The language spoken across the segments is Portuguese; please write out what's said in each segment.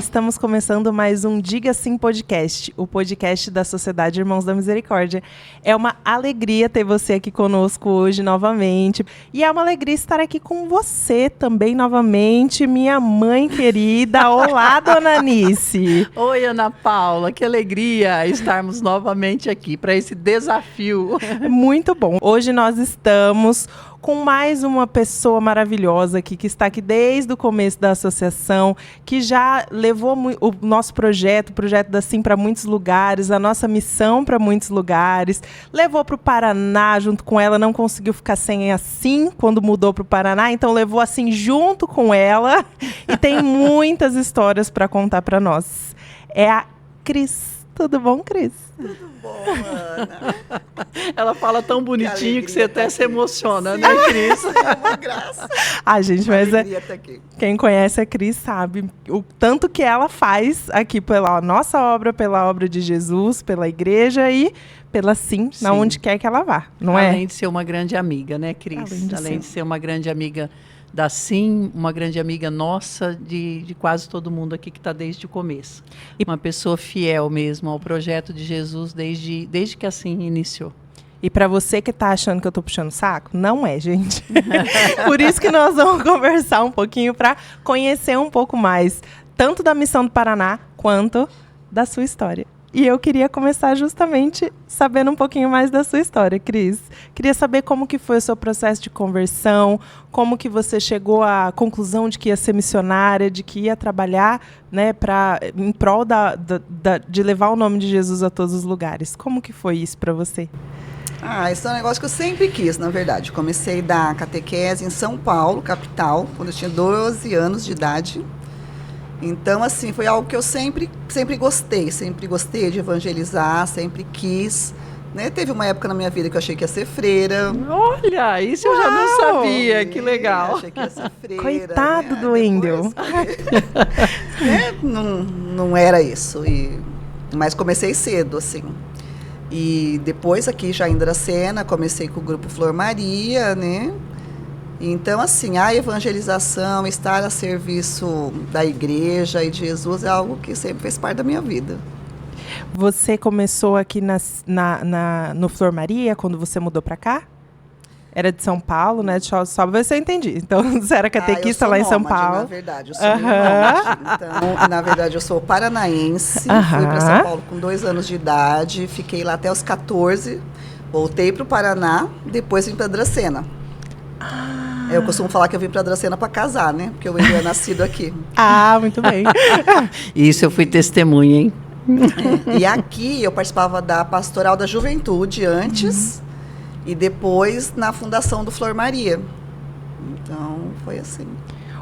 estamos começando mais um Diga Sim Podcast, o podcast da Sociedade Irmãos da Misericórdia. É uma alegria ter você aqui conosco hoje novamente. E é uma alegria estar aqui com você também novamente, minha mãe querida. Olá, dona Anice. Oi, Ana Paula, que alegria estarmos novamente aqui para esse desafio. Muito bom. Hoje nós estamos com mais uma pessoa maravilhosa aqui, que está aqui desde o começo da associação, que já levou o nosso projeto, o projeto da Sim, para muitos lugares, a nossa missão para muitos lugares, levou para o Paraná junto com ela, não conseguiu ficar sem a Sim quando mudou para o Paraná, então levou a Sim junto com ela e tem muitas histórias para contar para nós. É a Cris. Tudo bom, Cris? Tudo bom, Ana. Ela fala tão bonitinho que você até se emociona, né, Cris? É uma graça. Gente, mas quem conhece a Cris sabe o tanto que ela faz aqui pela nossa obra, pela obra de Jesus, pela igreja e pela Sim, na onde quer que ela vá, não é? Além de ser uma grande amiga, né, Cris? Além de ser uma grande amiga da Sim, uma grande amiga nossa, de quase todo mundo aqui que está desde o começo. E uma pessoa fiel mesmo ao projeto de Jesus desde que a Sim iniciou. E para você que está achando que eu estou puxando saco, não é, gente. Por isso que nós vamos conversar um pouquinho para conhecer um pouco mais, tanto da Missão do Paraná, quanto da sua história. E eu queria começar justamente sabendo um pouquinho mais da sua história, Cris. Queria saber como que foi o seu processo de conversão, como que você chegou à conclusão de que ia ser missionária, de que ia trabalhar, né, em prol de levar o nome de Jesus a todos os lugares. Como que foi isso para você? Isso é um negócio que eu sempre quis, na verdade. Comecei a dar catequese em São Paulo, capital, quando eu tinha 12 anos de idade. Então, assim, foi algo que eu sempre gostei de evangelizar, sempre quis, né? Teve uma época na minha vida que eu achei que ia ser freira. Olha, isso eu já não sabia, que legal. Achei que ia ser freira. Coitado né? do Wendel. Não era isso, mas comecei cedo, assim. E depois aqui já em Dracena, comecei com o grupo Flor Maria, né? Então, assim, a evangelização, estar a serviço da igreja e de Jesus é algo que sempre fez parte da minha vida. Você começou aqui no Flor Maria, quando você mudou para cá? Era de São Paulo, né? Só ver se eu entendi. Então, você era catequista lá em São Paulo. Na verdade, eu sou nômade. Então, na verdade, eu sou paranaense. Fui para São Paulo com 2 anos de idade. Fiquei lá até os 14. Voltei para o Paraná. Depois vim para Dracena. Eu costumo falar que eu vim para Dracena para casar, né? Porque eu era nascido aqui. Muito bem. Isso eu fui testemunha, hein? E aqui eu participava da Pastoral da Juventude antes e depois na fundação do Flor Maria. Então, foi assim.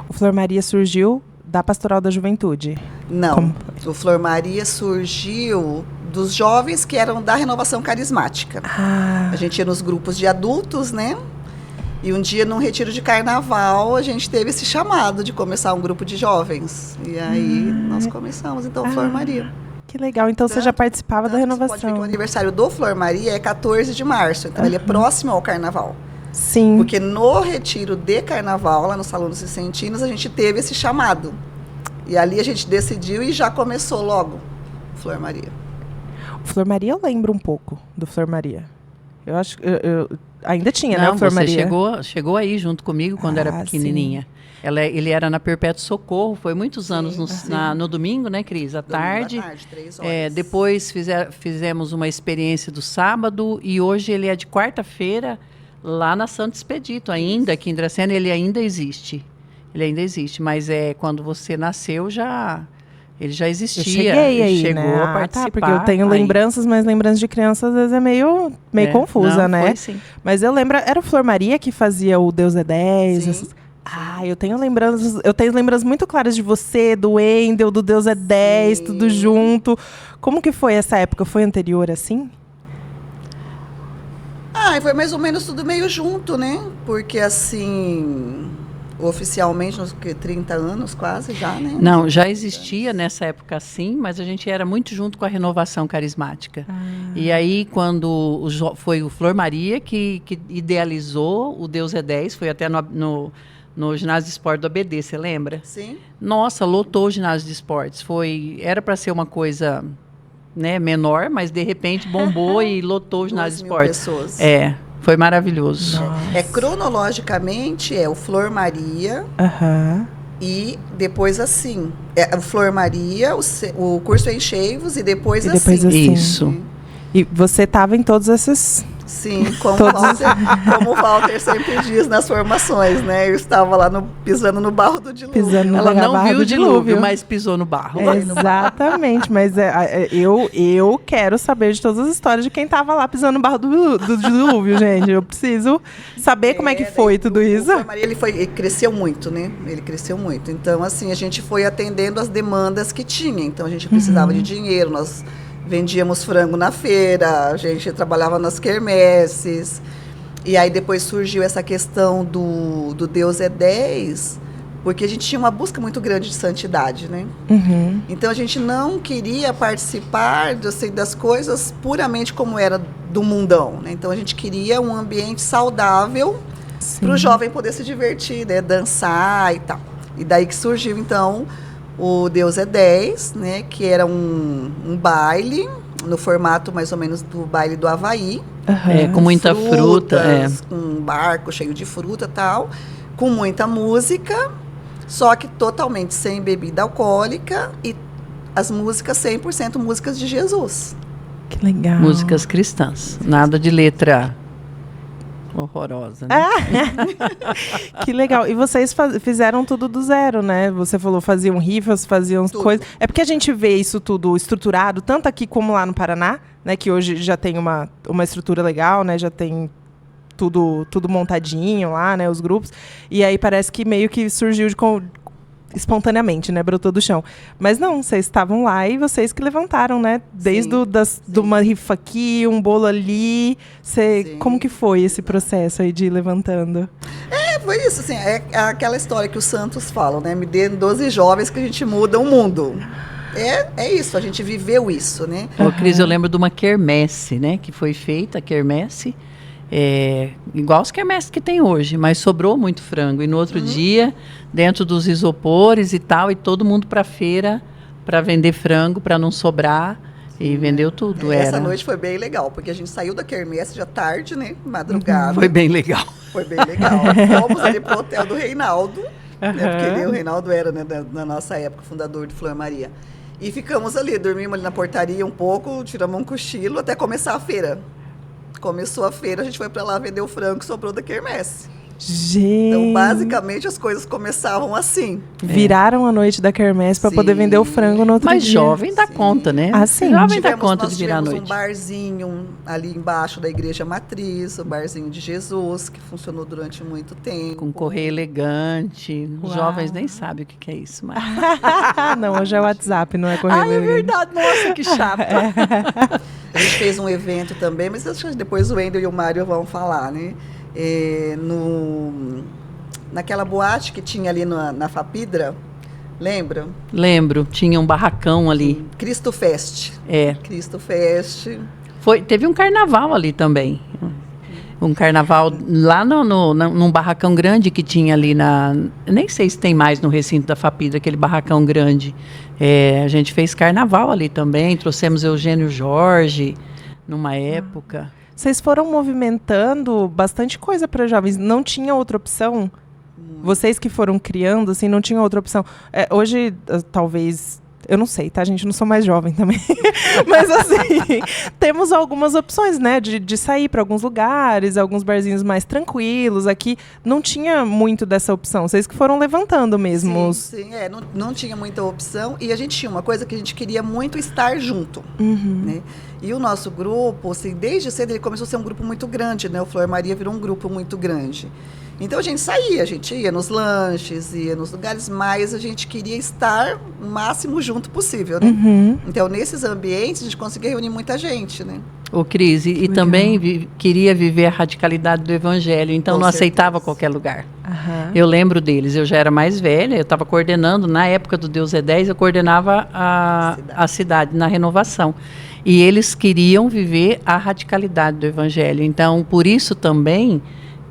O Flor Maria surgiu da Pastoral da Juventude? Não. O Flor Maria surgiu dos jovens que eram da Renovação Carismática. A gente ia nos grupos de adultos, né? E um dia, num retiro de carnaval, a gente teve esse chamado de começar um grupo de jovens. E aí, nós começamos, então, Flor Maria. Que legal. Então, você já participava da renovação. Você pode ver que o aniversário do Flor Maria é 14 de março. Então, ele é próximo ao carnaval. Sim. Porque no retiro de carnaval, lá no Salão dos Vicentinos, a gente teve esse chamado. E ali a gente decidiu e já começou logo Flor Maria. O Flor Maria eu lembro um pouco do Flor Maria. Eu acho que... Ainda tinha, não, né, o Flor Maria? Você chegou aí junto comigo quando era pequenininha. Ele era na Perpétuo Socorro, foi muitos anos no domingo, né, Cris? À tarde. 3 horas. Depois fizemos uma experiência do sábado e hoje ele é de quarta-feira lá na Santo Expedito, ainda aqui em Dracena. Ele ainda existe. Mas quando você nasceu ele já existia. Eu cheguei aí, chegou né? a participar. Porque eu tenho lembranças, mas lembranças de criança às vezes é meio confusa, né? Foi, sim. Mas eu lembro, era o Flor Maria que fazia o Deus é 10. Sim. Eu tenho lembranças muito claras de você, do Wendel, do Deus é 10, tudo junto. Como que foi essa época? Foi anterior assim? Foi mais ou menos tudo meio junto, né? Porque assim, oficialmente, uns 30 anos quase já, né? Não, já existia nessa época sim, mas a gente era muito junto com a Renovação Carismática. E aí, quando foi o Flor Maria que idealizou o Deus é 10, foi até no ginásio de esporte do ABD, você lembra? Sim. Nossa, lotou o ginásio de esportes. Era para ser uma coisa, né, menor, mas de repente bombou e lotou o ginásio de esportes. 2.000 pessoas. Foi maravilhoso. Cronologicamente o Flor Maria. E depois assim, o Flor Maria, o curso Encheivos e depois assim. Isso. E você estava em todos esses... Sim, como o Walter sempre diz nas formações, né? Eu estava lá pisando no barro do dilúvio. Ela não viu o dilúvio, mas pisou no barro. Exatamente, mas eu quero saber de todas as histórias de quem estava lá pisando no barro do dilúvio, gente. Eu preciso saber como é que foi tudo isso. O Maria, ele cresceu muito, né? Ele cresceu muito. Então, assim, a gente foi atendendo as demandas que tinha. Então, a gente precisava de dinheiro, nós vendíamos frango na feira, a gente trabalhava nas quermesses. E aí depois surgiu essa questão do Deus é 10, porque a gente tinha uma busca muito grande de santidade, né? Então a gente não queria participar das coisas puramente como era do mundão, né? Então a gente queria um ambiente saudável para o jovem poder se divertir, né? Dançar e tal. E daí que surgiu, então, o Deus é 10, né, que era um baile, no formato mais ou menos do baile do Havaí. Com muita fruta. Com um barco cheio de fruta e tal, com muita música, só que totalmente sem bebida alcoólica e as músicas 100% músicas de Jesus. Que legal. Músicas cristãs, nada de letra horrorosa, né? Que legal. E vocês fizeram tudo do zero, né? Você falou, faziam rifas, faziam coisas. É porque a gente vê isso tudo estruturado, tanto aqui como lá no Paraná, né? Que hoje já tem uma estrutura legal, né? Já tem tudo montadinho lá, né? Os grupos. E aí parece que meio que surgiu espontaneamente, né? Brotou do chão. Mas não, vocês estavam lá e vocês que levantaram, né? Desde de uma rifa aqui, um bolo ali. Como que foi esse processo aí de ir levantando? Foi isso, assim, é aquela história que os santos falam, né? Me dê 12 jovens que a gente muda o mundo. É isso, a gente viveu isso, né? Cris, eu lembro de uma quermesse, né? Que foi feita, a quermesse, igual as quermesses que tem hoje, mas sobrou muito frango. E no outro dia, dentro dos isopores e tal, e todo mundo para feira para vender frango, para não sobrar. E vendeu tudo. Essa noite foi bem legal, porque a gente saiu da quermesse já tarde, né? Madrugada. Foi bem legal. Foi bem legal. Fomos ali pro hotel do Reinaldo, né? Porque o Reinaldo era, né, na nossa época, fundador de Flor Maria. E ficamos ali, dormimos ali na portaria um pouco, tiramos um cochilo até começar a feira. Começou a feira, a gente foi para lá vender o frango que sobrou da quermesse. Gente. Então, basicamente, as coisas começavam assim. Viraram a noite da quermesse para poder vender o frango no outro dia. Mas jovem dá conta, né? Sim. Jovem dá conta de virar a noite. Um barzinho ali embaixo da Igreja Matriz, o barzinho de Jesus, que funcionou durante muito tempo. Com correio elegante. Os jovens nem sabem o que é isso. Mas... Não, hoje é o WhatsApp, não é correio elegante. É verdade. Nossa, que chato. A gente fez um evento também, mas acho que depois o Wendel e o Mário vão falar, né? Naquela boate que tinha ali na Fapidra, lembra? Lembro, tinha um barracão ali. Cristo Fest. Cristo Fest. Teve um carnaval ali também. Um carnaval lá num barracão grande que tinha ali nem sei se tem mais no recinto da Fapidra, aquele barracão grande. A gente fez carnaval ali também, trouxemos Eugênio Jorge numa época. Vocês foram movimentando bastante coisa para jovens. Não tinha outra opção? Vocês que foram criando, assim, não tinha outra opção. Hoje, talvez... Eu não sei, tá, gente? Eu não sou mais jovem também. Mas, assim, temos algumas opções, né? De sair para alguns lugares, alguns barzinhos mais tranquilos. Aqui não tinha muito dessa opção. Vocês que foram levantando mesmo. Sim, não tinha muita opção. E a gente tinha uma coisa que a gente queria muito estar junto, né? E o nosso grupo, assim, desde cedo, ele começou a ser um grupo muito grande, né? O Flor Maria virou um grupo muito grande. Então, a gente ia nos lanches, ia nos lugares, mas a gente queria estar o máximo junto possível, né? Então, nesses ambientes, a gente conseguia reunir muita gente, né? Cris, e também queria viver a radicalidade do Evangelho, então não aceitava qualquer lugar. Eu lembro deles, eu já era mais velha, eu estava coordenando, na época do Deus é 10, eu coordenava a cidade na renovação. E eles queriam viver a radicalidade do Evangelho. Então, por isso também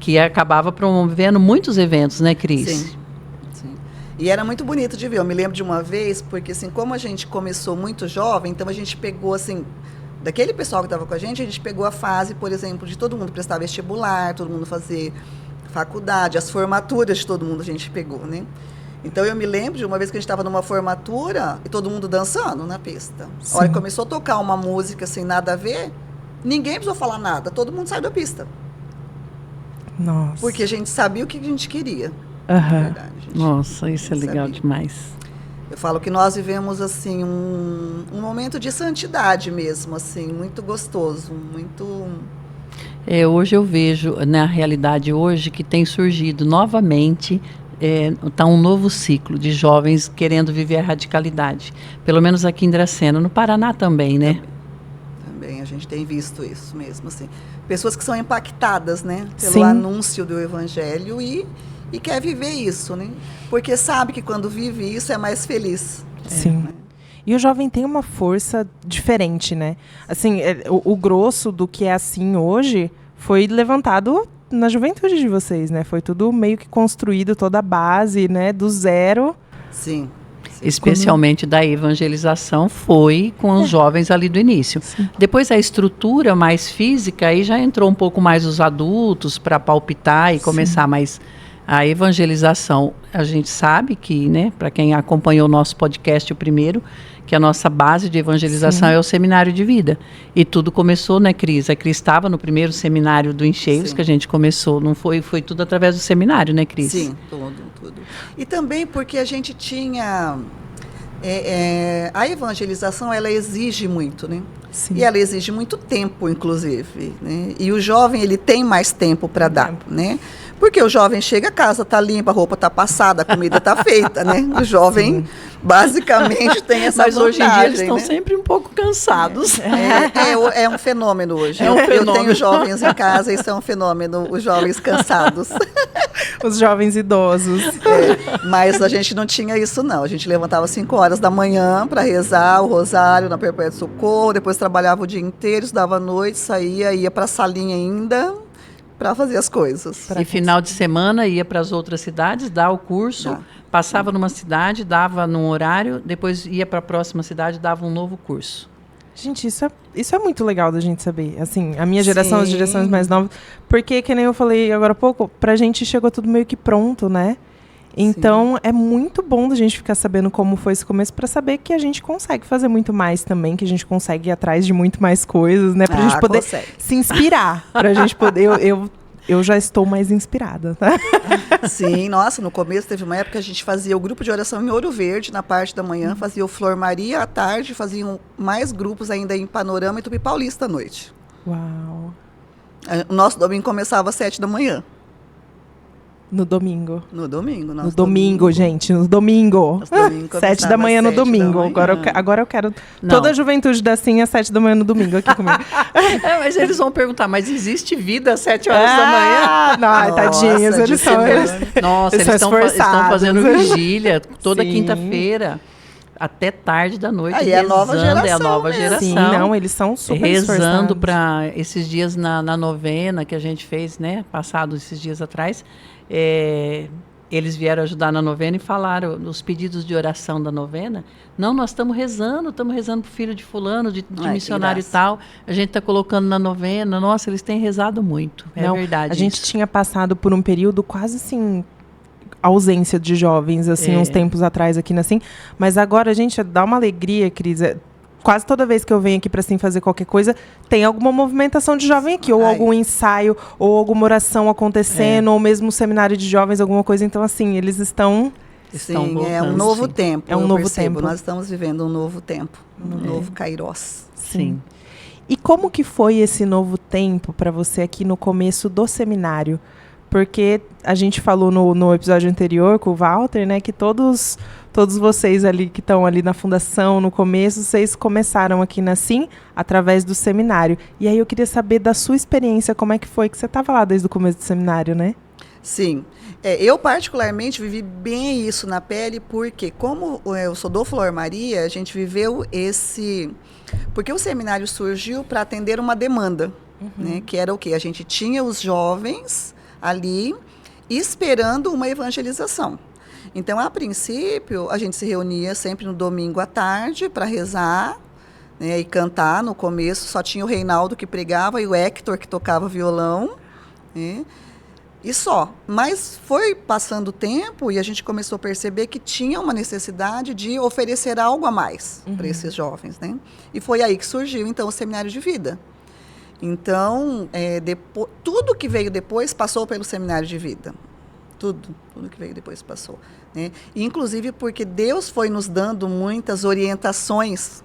que acabava promovendo muitos eventos, né, Cris? Sim. E era muito bonito de ver. Eu me lembro de uma vez, porque assim, como a gente começou muito jovem, então a gente pegou assim, daquele pessoal que estava com a gente pegou a fase, por exemplo, de todo mundo prestar vestibular, todo mundo fazer faculdade, as formaturas de todo mundo a gente pegou, né? Então eu me lembro de uma vez que a gente estava numa formatura e todo mundo dançando na pista. A hora que começou a tocar uma música sem nada a ver, ninguém precisou falar nada, todo mundo saiu da pista. Nossa. Porque a gente sabia o que a gente queria. Verdade, Nossa, isso é legal demais. Eu falo que nós vivemos assim um momento de santidade mesmo, assim, muito gostoso, muito. Hoje eu vejo, na realidade hoje, que tem surgido novamente, tá um novo ciclo de jovens querendo viver a radicalidade. Pelo menos aqui em Dracena, no Paraná também, né? Também a gente tem visto isso mesmo, assim. Pessoas que são impactadas, né, pelo Sim. anúncio do Evangelho e quer viver isso, né? Porque sabe que quando vive isso é mais feliz. Sim. Né? E o jovem tem uma força diferente, né? Assim, o grosso do que é assim hoje foi levantado na juventude de vocês, né? Foi tudo meio que construído, toda a base, né? Do zero. Sim. Especialmente da evangelização foi com os jovens ali do início. Sim. Depois a estrutura mais física, aí já entrou um pouco mais os adultos para palpitar e começar mais a evangelização. A gente sabe que, né, para quem acompanhou o nosso podcast, o primeiro, que a nossa base de evangelização é o seminário de vida. E tudo começou, né, Cris? A Cris estava no primeiro seminário do Encheios que a gente começou, não foi? Foi tudo através do seminário, né, Cris? Sim, tudo. E também porque a gente tinha... a evangelização, ela exige muito, né? Sim. E ela exige muito tempo, inclusive, né? E o jovem, ele tem mais tempo para dar, né? Porque o jovem chega, a casa está limpa, a roupa está passada, a comida está feita, né? O jovem, basicamente, tem essa Mas vantagem, hoje em dia eles estão né? sempre um pouco cansados. É um fenômeno hoje. É um fenômeno. Eu tenho jovens em casa, isso é um fenômeno, os jovens cansados. Os jovens idosos. Mas a gente não tinha isso, não. A gente levantava 5 horas da manhã para rezar o rosário na Perpétuo Socorro, depois trabalhava o dia inteiro, estudava à noite, saía, ia para a salinha ainda para fazer as coisas. E final de semana ia para as outras cidades, dar o curso, passava numa cidade, dava num horário, depois ia para a próxima cidade, dava um novo curso. Gente, isso é muito legal da gente saber. Assim, a minha geração, as gerações mais novas. Porque, que nem eu falei agora há pouco, pra gente chegou tudo meio que pronto, né? Então, é muito bom da gente ficar sabendo como foi esse começo para saber que a gente consegue fazer muito mais também, que a gente consegue ir atrás de muito mais coisas, né? Pra gente poder se inspirar. Pra gente poder... Eu já estou mais inspirada, tá? Sim, nossa, no começo teve uma época que a gente fazia o grupo de oração em Ouro Verde, na parte da manhã, fazia o Flor Maria à tarde, faziam mais grupos ainda em Panorama e Tupi Paulista à noite. Uau! O nosso domingo começava às 7 da manhã. No domingo. No domingo. No domingo, gente, no domingo. 7 da manhã no domingo. Agora eu quero toda a juventude da Sim às 7 da manhã no domingo aqui comigo. Mas eles vão perguntar, mas existe vida às 7 horas da manhã? Não, tadinhos, eles são... Nossa, eles estão fazendo vigília toda quinta-feira. Até tarde da noite, é a nova geração. É a nova geração. Sim, não, eles são super rezando para esses dias na novena que a gente fez, né? Passado esses dias atrás. Eles vieram ajudar na novena e falaram os pedidos de oração da novena. Não, nós estamos rezando para o filho de fulano, de missionário e tal. A gente está colocando na novena. Nossa, eles têm rezado muito. É verdade. A gente tinha passado por um período quase assim... ausência de jovens, assim, uns tempos atrás aqui na Sim. Mas agora, gente, dá uma alegria, Cris. Quase toda vez que eu venho aqui para Sim fazer qualquer coisa, tem alguma movimentação de jovem aqui. Ou algum ensaio, ou alguma oração acontecendo, ou mesmo um seminário de jovens, alguma coisa. Então, assim, eles estão... Sim, é um novo tempo. É um novo tempo. Nós estamos vivendo um novo tempo. Um novo Kairos. Sim. E como que foi esse novo tempo para você aqui no começo do seminário? Porque a gente falou no episódio anterior com o Walter, né, que todos vocês ali que estão ali na fundação, no começo, vocês começaram aqui na Sim através do seminário. E aí eu queria saber da sua experiência, como é que foi, que você estava lá desde o começo do seminário, né? Sim. Eu particularmente vivi bem isso na pele, porque como eu sou do Flor Maria, a gente viveu esse... Porque o seminário surgiu para atender uma demanda, né, que era o quê? A gente tinha os jovens... ali, esperando uma evangelização. Então, a princípio, a gente se reunia sempre no domingo à tarde para rezar, né, e cantar. No começo só tinha o Reinaldo que pregava e o Hector que tocava violão, né? E só. Mas foi passando o tempo e a gente começou a perceber que tinha uma necessidade de oferecer algo a mais para esses jovens, né? E foi aí que surgiu, então, o Seminário de Vida. Então, tudo que veio depois passou pelo Seminário de Vida. Tudo que veio depois passou, né? E, inclusive porque Deus foi nos dando muitas orientações,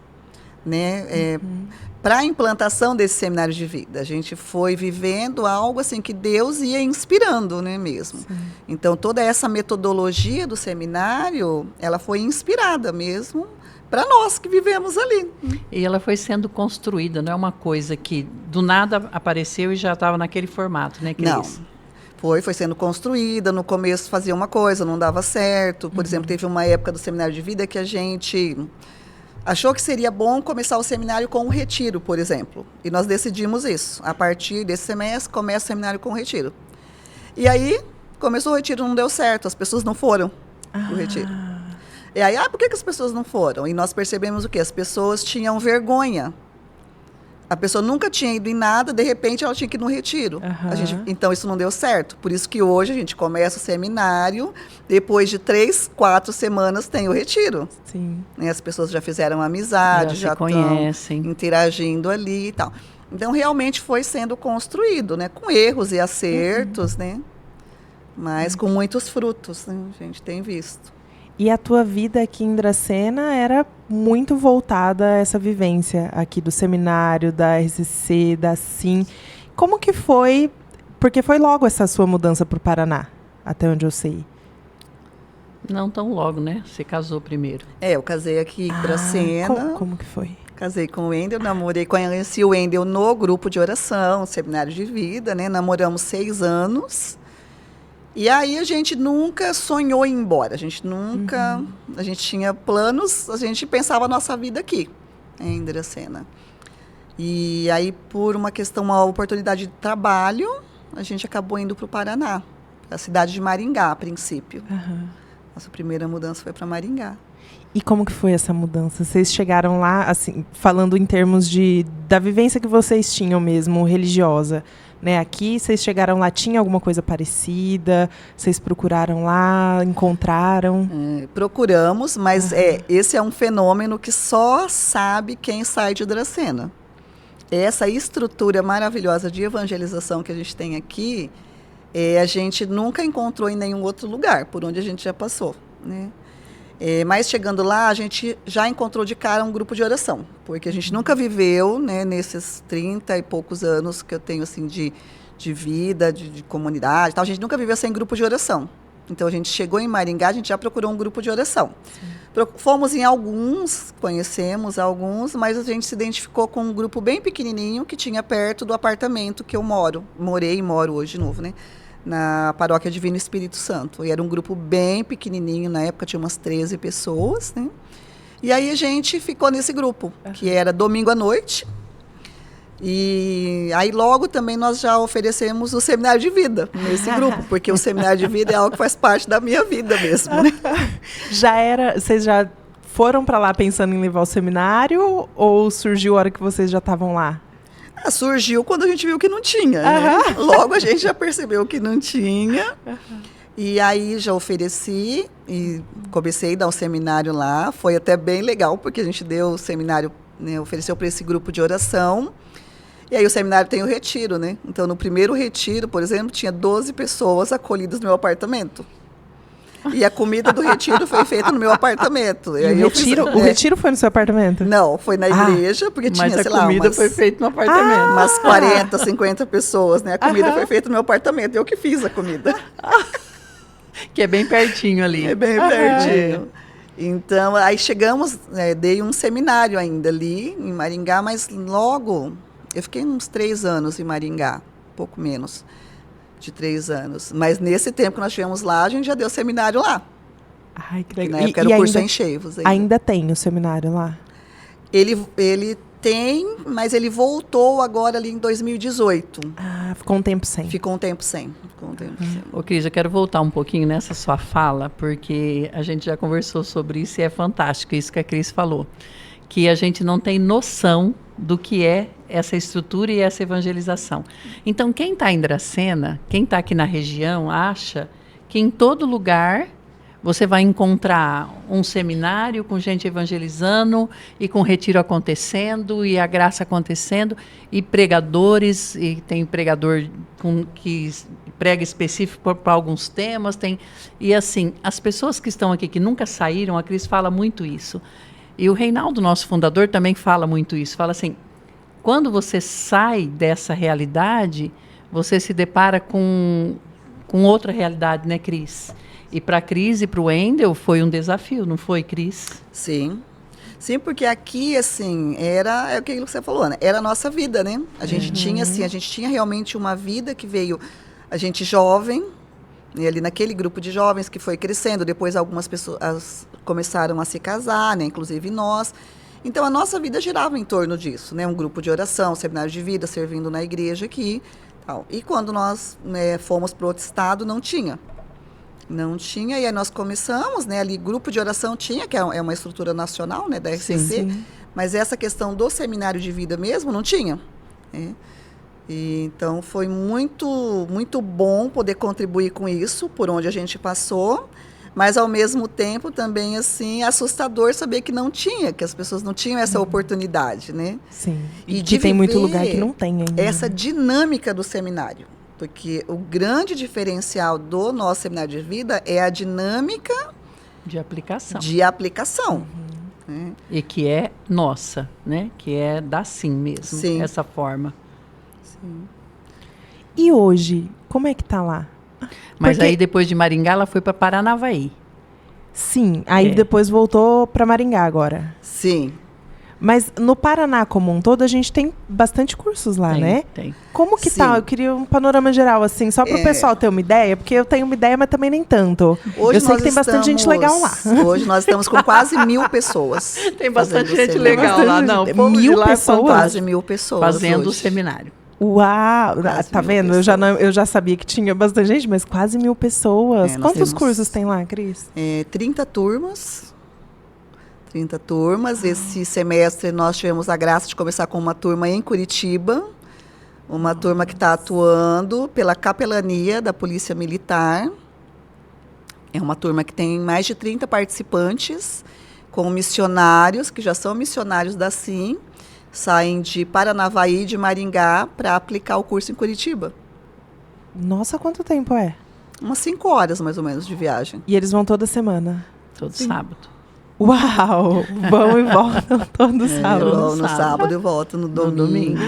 né, para a implantação desse Seminário de Vida. A gente foi vivendo algo assim que Deus ia inspirando, né, mesmo. Sim. Então, toda essa metodologia do seminário, ela foi inspirada mesmo para nós que vivemos ali. E ela foi sendo construída, não é uma coisa que do nada apareceu e já estava naquele formato, né, Cris? Não. Foi sendo construída. No começo fazia uma coisa, não dava certo. Por exemplo, teve uma época do Seminário de Vida que a gente achou que seria bom começar o seminário com um retiro, por exemplo. E nós decidimos isso. A partir desse semestre, começa o seminário com um retiro. E aí, começou o retiro, não deu certo. As pessoas não foram pro retiro. E aí, por que as pessoas não foram? E nós percebemos o quê? As pessoas tinham vergonha. A pessoa nunca tinha ido em nada, de repente ela tinha que ir no retiro. Então, isso não deu certo. Por isso que hoje a gente começa o seminário, depois de 3, 4 semanas tem o retiro. Sim. Né? As pessoas já fizeram amizade, já estão interagindo ali e tal. Então, realmente foi sendo construído, né? Com erros e acertos, né? Mas com muitos frutos, né? A gente tem visto. E a tua vida aqui em Dracena era muito voltada a essa vivência aqui do seminário, da RCC, da SIM. Como que foi? Porque foi logo essa sua mudança para o Paraná, até onde eu sei. Não tão logo, né? Você casou primeiro. Eu casei aqui em Dracena. Como que foi? Casei com o Wendel, conheci o Wendel no grupo de oração, Seminário de Vida, né? Namoramos 6 anos. E aí a gente nunca sonhou em ir embora, a gente nunca, a gente tinha planos, a gente pensava a nossa vida aqui, em Dracena. E aí, por uma oportunidade de trabalho, a gente acabou indo para o Paraná, a cidade de Maringá, a princípio. Nossa primeira mudança foi para Maringá. E como que foi essa mudança? Vocês chegaram lá, assim, falando em termos da vivência que vocês tinham mesmo, religiosa, né? Aqui, vocês chegaram lá, tinha alguma coisa parecida? Vocês procuraram lá, encontraram? Procuramos, mas esse é um fenômeno que só sabe quem sai de Dracena. Essa estrutura maravilhosa de evangelização que a gente tem aqui, a gente nunca encontrou em nenhum outro lugar, por onde a gente já passou, né? Mas chegando lá, a gente já encontrou de cara um grupo de oração, porque a gente nunca viveu, né, nesses 30 e poucos anos que eu tenho assim, de vida, de comunidade, tal, a gente nunca viveu sem grupo de oração. Então, a gente chegou em Maringá, a gente já procurou um grupo de oração. Fomos em alguns, conhecemos alguns, mas a gente se identificou com um grupo bem pequenininho que tinha perto do apartamento que eu morei e moro hoje de novo, né? Na Paróquia Divino Espírito Santo. E era um grupo bem pequenininho, na época tinha umas 13 pessoas, né? E aí a gente ficou nesse grupo, que era domingo à noite. E aí logo também nós já oferecemos o Seminário de Vida nesse grupo, porque o Seminário de Vida é algo que faz parte da minha vida mesmo, né? Vocês já foram para lá pensando em levar o seminário ou surgiu a hora que vocês já estavam lá? Surgiu quando a gente viu que não tinha, né? Logo a gente já percebeu que não tinha. E aí já ofereci e comecei a dar um seminário lá. Foi até bem legal, porque a gente deu o seminário, né, ofereceu para esse grupo de oração. E aí o seminário tem o retiro, né? Então, no primeiro retiro, por exemplo, tinha 12 pessoas acolhidas no meu apartamento. E a comida do retiro foi feita no meu apartamento. E aí o retiro foi no seu apartamento? Não, foi na igreja, porque tinha, sei lá, a comida foi feita no apartamento. Umas 40, 50 pessoas, né? A comida foi feita no meu apartamento. Eu que fiz a comida. Que é bem pertinho ali. É bem pertinho. Então, aí chegamos, dei um seminário ainda ali em Maringá, mas logo, eu fiquei uns 3 anos em Maringá, pouco menos de 3 anos. Mas nesse tempo que nós estivemos lá, a gente já deu seminário lá. Ai, que legal. Na época era o curso em Cheivos. Ainda tem o seminário lá? Ele Tem, mas ele voltou agora ali em 2018. Ah, ficou um tempo sem. Ficou um tempo sem. Ô, Cris, eu quero voltar um pouquinho nessa sua fala, porque a gente já conversou sobre isso e é fantástico isso que a Cris falou. Que a gente não tem noção do que é essa estrutura e essa evangelização. Então, quem está em Dracena, quem está aqui na região, acha que em todo lugar você vai encontrar um seminário com gente evangelizando e com retiro acontecendo e a graça acontecendo e pregadores, e tem pregador que prega específico para alguns temas. E assim, as pessoas que estão aqui, que nunca saíram, a Cris fala muito isso. E o Reinaldo, nosso fundador, também fala muito isso. Fala assim, quando você sai dessa realidade, você se depara com outra realidade, né, Cris? E para a Cris e para o Wendel foi um desafio, não foi, Cris? Sim. Sim, porque aqui, assim, é aquilo que você falou, né? Era a nossa vida, né? A gente tinha, assim, a gente tinha realmente uma vida que veio, a gente jovem, né, ali naquele grupo de jovens que foi crescendo, depois algumas pessoas começaram a se casar, né? Inclusive nós. Então, a nossa vida girava em torno disso, né? Um grupo de oração, seminário de vida, servindo na igreja aqui. Tal. E quando nós, né, fomos para outro estado, não tinha, e aí nós começamos, né, ali grupo de oração tinha, que é uma estrutura nacional, né, da RCC, sim. Mas essa questão do seminário de vida mesmo não tinha, né? E, então foi muito, muito bom poder contribuir com isso, por onde a gente passou, mas ao mesmo tempo também, assim, assustador saber que não tinha, que as pessoas não tinham essa oportunidade, né? Sim, e que tem muito lugar que não tem ainda. Essa dinâmica do seminário. Porque o grande diferencial do nosso seminário de vida é a dinâmica de aplicação. Né? E que é nossa, né? Que é da Sim mesmo, sim. Essa forma. Sim. E hoje, como é que tá lá? Mas aí depois de Maringá, ela foi para Paranavaí. Sim, aí depois voltou para Maringá agora. Sim. Mas no Paraná como um todo, a gente tem bastante cursos lá, né? Tem. Como que tá? Eu queria um panorama geral, assim, só para o pessoal ter uma ideia, porque eu tenho uma ideia, mas também nem tanto. Hoje eu sei que tem bastante gente legal lá. Hoje nós estamos com quase 1.000 pessoas. Tem bastante gente legal lá, não. 1.000 pessoas? Quase 1.000 pessoas fazendo o seminário. Uau! Tá vendo? Eu já sabia que tinha bastante gente, mas quase 1.000 pessoas. Quantos cursos tem lá, Cris? 30 turmas. Esse semestre nós tivemos a graça de começar com uma turma em Curitiba, uma turma que está atuando pela capelania da Polícia Militar. É uma turma que tem mais de 30 participantes, com missionários, que já são missionários da SIM, saem de Paranavaí e de Maringá para aplicar o curso em Curitiba. Nossa, quanto tempo é? Umas 5 horas, mais ou menos, de viagem. E eles vão toda semana? Todo sábado. Uau! Vão e voltam todo sábado. Vão no sábado e voltam no domingo.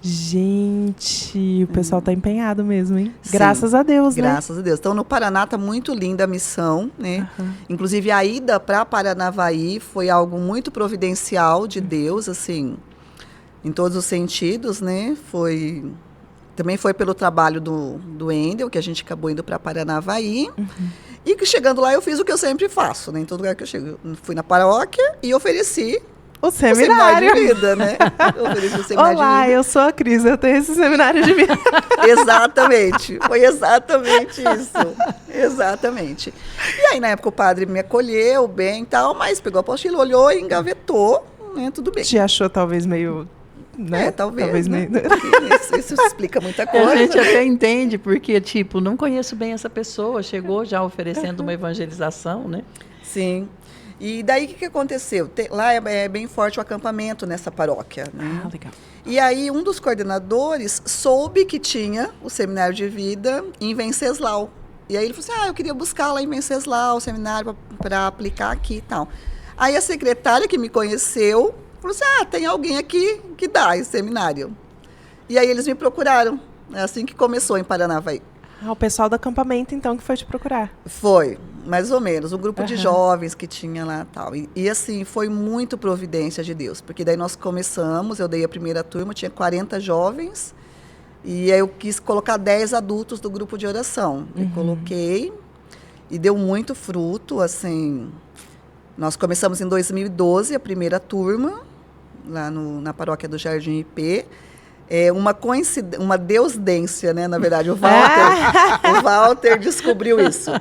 Gente, o pessoal tá empenhado mesmo, hein? Sim, graças a Deus, né? Graças a Deus. Então, no Paraná tá muito linda a missão, né? Inclusive, a ida para Paranavaí foi algo muito providencial de Deus, assim, em todos os sentidos, né? Também foi pelo trabalho do Wendel, que a gente acabou indo para Paranavaí. E que chegando lá eu fiz o que eu sempre faço, né? Em todo lugar que eu chego. Fui na paróquia e ofereci o seminário de vida, né? Eu ofereci o seminário Olá, de vida. Eu sou a Cris, eu tenho esse seminário de vida. Exatamente. Foi exatamente isso. Exatamente. E aí, na época, o padre me acolheu bem e tal, mas pegou a apostila, olhou e engavetou, né? Tudo bem. Te achou talvez meio... né? Talvez né? Isso explica muita coisa. A gente até entende, porque, tipo, não conheço bem essa pessoa, chegou já oferecendo uma evangelização, né? Sim. E daí, o que aconteceu? Lá é bem forte o acampamento nessa paróquia. Né? Legal. E aí, um dos coordenadores soube que tinha o seminário de vida em Venceslau. E aí, ele falou assim, eu queria buscar lá em Venceslau o seminário para aplicar aqui e tal. Aí, a secretária que me conheceu falou assim, tem alguém aqui que dá esse seminário. E aí eles me procuraram, é assim que começou em Paranavaí. O pessoal do acampamento, então, que foi te procurar. Foi, mais ou menos, um grupo de jovens que tinha lá e tal. E assim, foi muito providência de Deus, porque daí nós começamos, eu dei a primeira turma, tinha 40 jovens, e aí eu quis colocar 10 adultos do grupo de oração. E coloquei, e deu muito fruto, assim... Nós começamos em 2012, a primeira turma, lá na paróquia do Jardim IP. É uma deusdência, né? Na verdade, o Walter descobriu isso.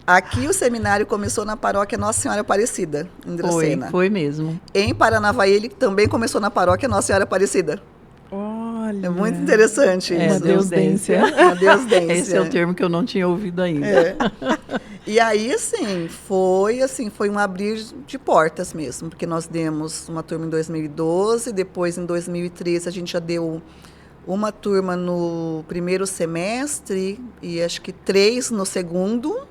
Aqui o seminário começou na paróquia Nossa Senhora Aparecida, em Dracena. Foi mesmo. Em Paranavaí, ele também começou na paróquia Nossa Senhora Aparecida. Olha. É muito interessante isso. Uma deusdência. Uma deusdência. Esse é o termo que eu não tinha ouvido ainda. É. E aí, foi um abrir de portas mesmo, porque nós demos uma turma em 2012, depois em 2013 a gente já deu uma turma no primeiro semestre e acho que 3 no segundo.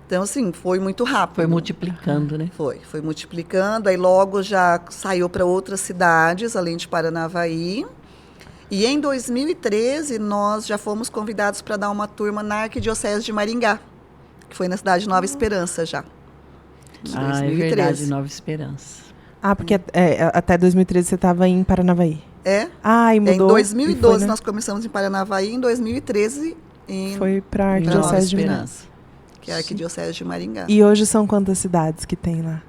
Então, assim, foi muito rápido. Foi multiplicando, né? Foi multiplicando. Aí logo já saiu para outras cidades, além de Paranavaí. E em 2013, nós já fomos convidados para dar uma turma na Arquidiocese de Maringá, que foi na cidade de Nova Esperança já. Em 2013. É verdade, Nova Esperança. Porque até 2013 você estava em Paranavaí. E mudou. Em 2012 nós começamos em Paranavaí, em 2013 foi para a Arquidiocese de Maringá. Que é a Arquidiocese de Maringá. E hoje são quantas cidades que tem lá?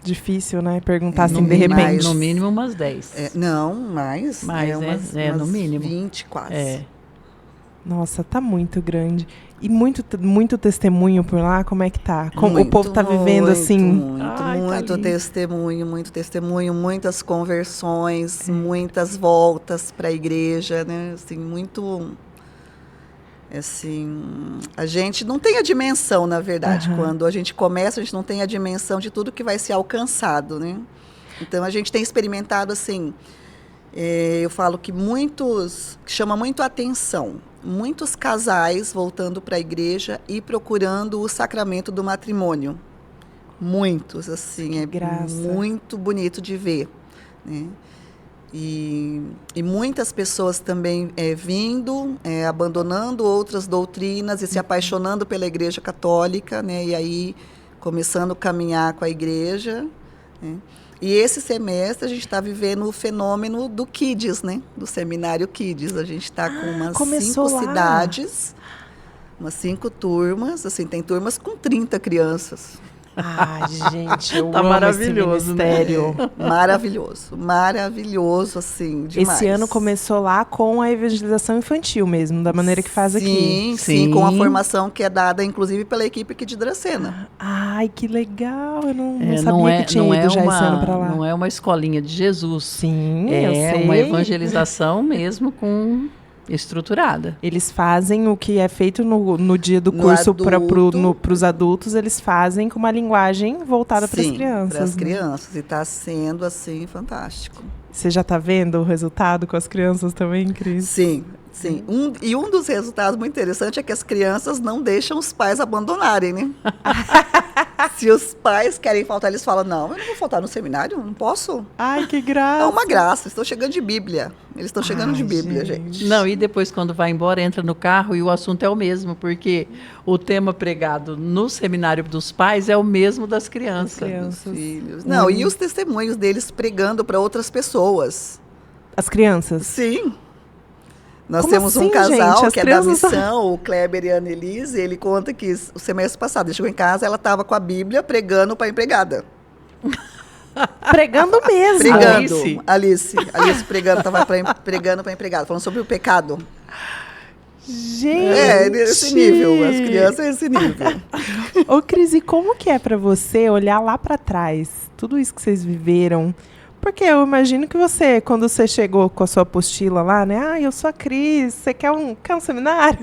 Difícil, né? Perguntar assim de repente. No mínimo umas 10. Não, mais. Mais, umas no mínimo. 20 quase. Nossa, tá muito grande. E muito testemunho por lá, como é que tá? Como o povo tá vivendo assim? Muito testemunho, muitas conversões, muitas voltas para a igreja, né? Assim, muito... Assim, a gente não tem a dimensão, na verdade. Quando a gente começa, a gente não tem a dimensão de tudo que vai ser alcançado, né? Então, a gente tem experimentado, assim, eu falo que chama muito a atenção, muitos casais voltando para a igreja e procurando o sacramento do matrimônio. Muitos, assim, muito bonito de ver, né? E muitas pessoas também vindo, abandonando outras doutrinas e se apaixonando pela Igreja Católica, né? E aí começando a caminhar com a Igreja, né? E esse semestre a gente está vivendo o fenômeno do Kids, né? Do seminário Kids. A gente está com umas 5 cidades, umas 5 turmas, assim, tem turmas com 30 crianças. Gente, eu tá amo maravilhoso, esse ministério. Né? Maravilhoso, assim, demais. Esse ano começou lá com a evangelização infantil mesmo, da maneira que faz aqui. Sim, com a formação que é dada, inclusive, pela equipe aqui de Dracena. Ai, que legal, eu não sabia que tinha ido já esse ano pra lá. Não é uma escolinha de Jesus. Sim, eu sei. É uma evangelização mesmo estruturada. Eles fazem o que é feito no dia do curso para os adultos, eles fazem com uma linguagem voltada para as crianças. Para as crianças, e está sendo, assim, fantástico. Você já está vendo o resultado com as crianças também, Cris? Sim. Um dos resultados muito interessantes é que as crianças não deixam os pais abandonarem, né? Se os pais querem faltar, eles falam, não, eu não vou faltar no seminário, não posso. Ai, que graça. É uma graça, estão chegando de Bíblia. Eles estão chegando de Bíblia, gente. Não, e depois quando vai embora, entra no carro e o assunto é o mesmo, porque o tema pregado no seminário dos pais é o mesmo das crianças. Dos filhos. Não, e os testemunhos deles pregando para outras pessoas. As crianças? Sim. Nós Como temos assim, um casal gente? Que é da missão, o Kleber e a Annelise, ele conta que o semestre passado, ele chegou em casa, ela estava com a Bíblia pregando para a empregada. Pregando mesmo. Pregando. Alice pregando, estava pregando para a empregada, falando sobre o pecado. Gente! Nesse nível, as crianças nesse nível. Ô, Cris, e como que é para você olhar lá para trás, tudo isso que vocês viveram? Porque eu imagino que você, quando você chegou com a sua apostila lá, né? Eu sou a Cris, você quer um seminário?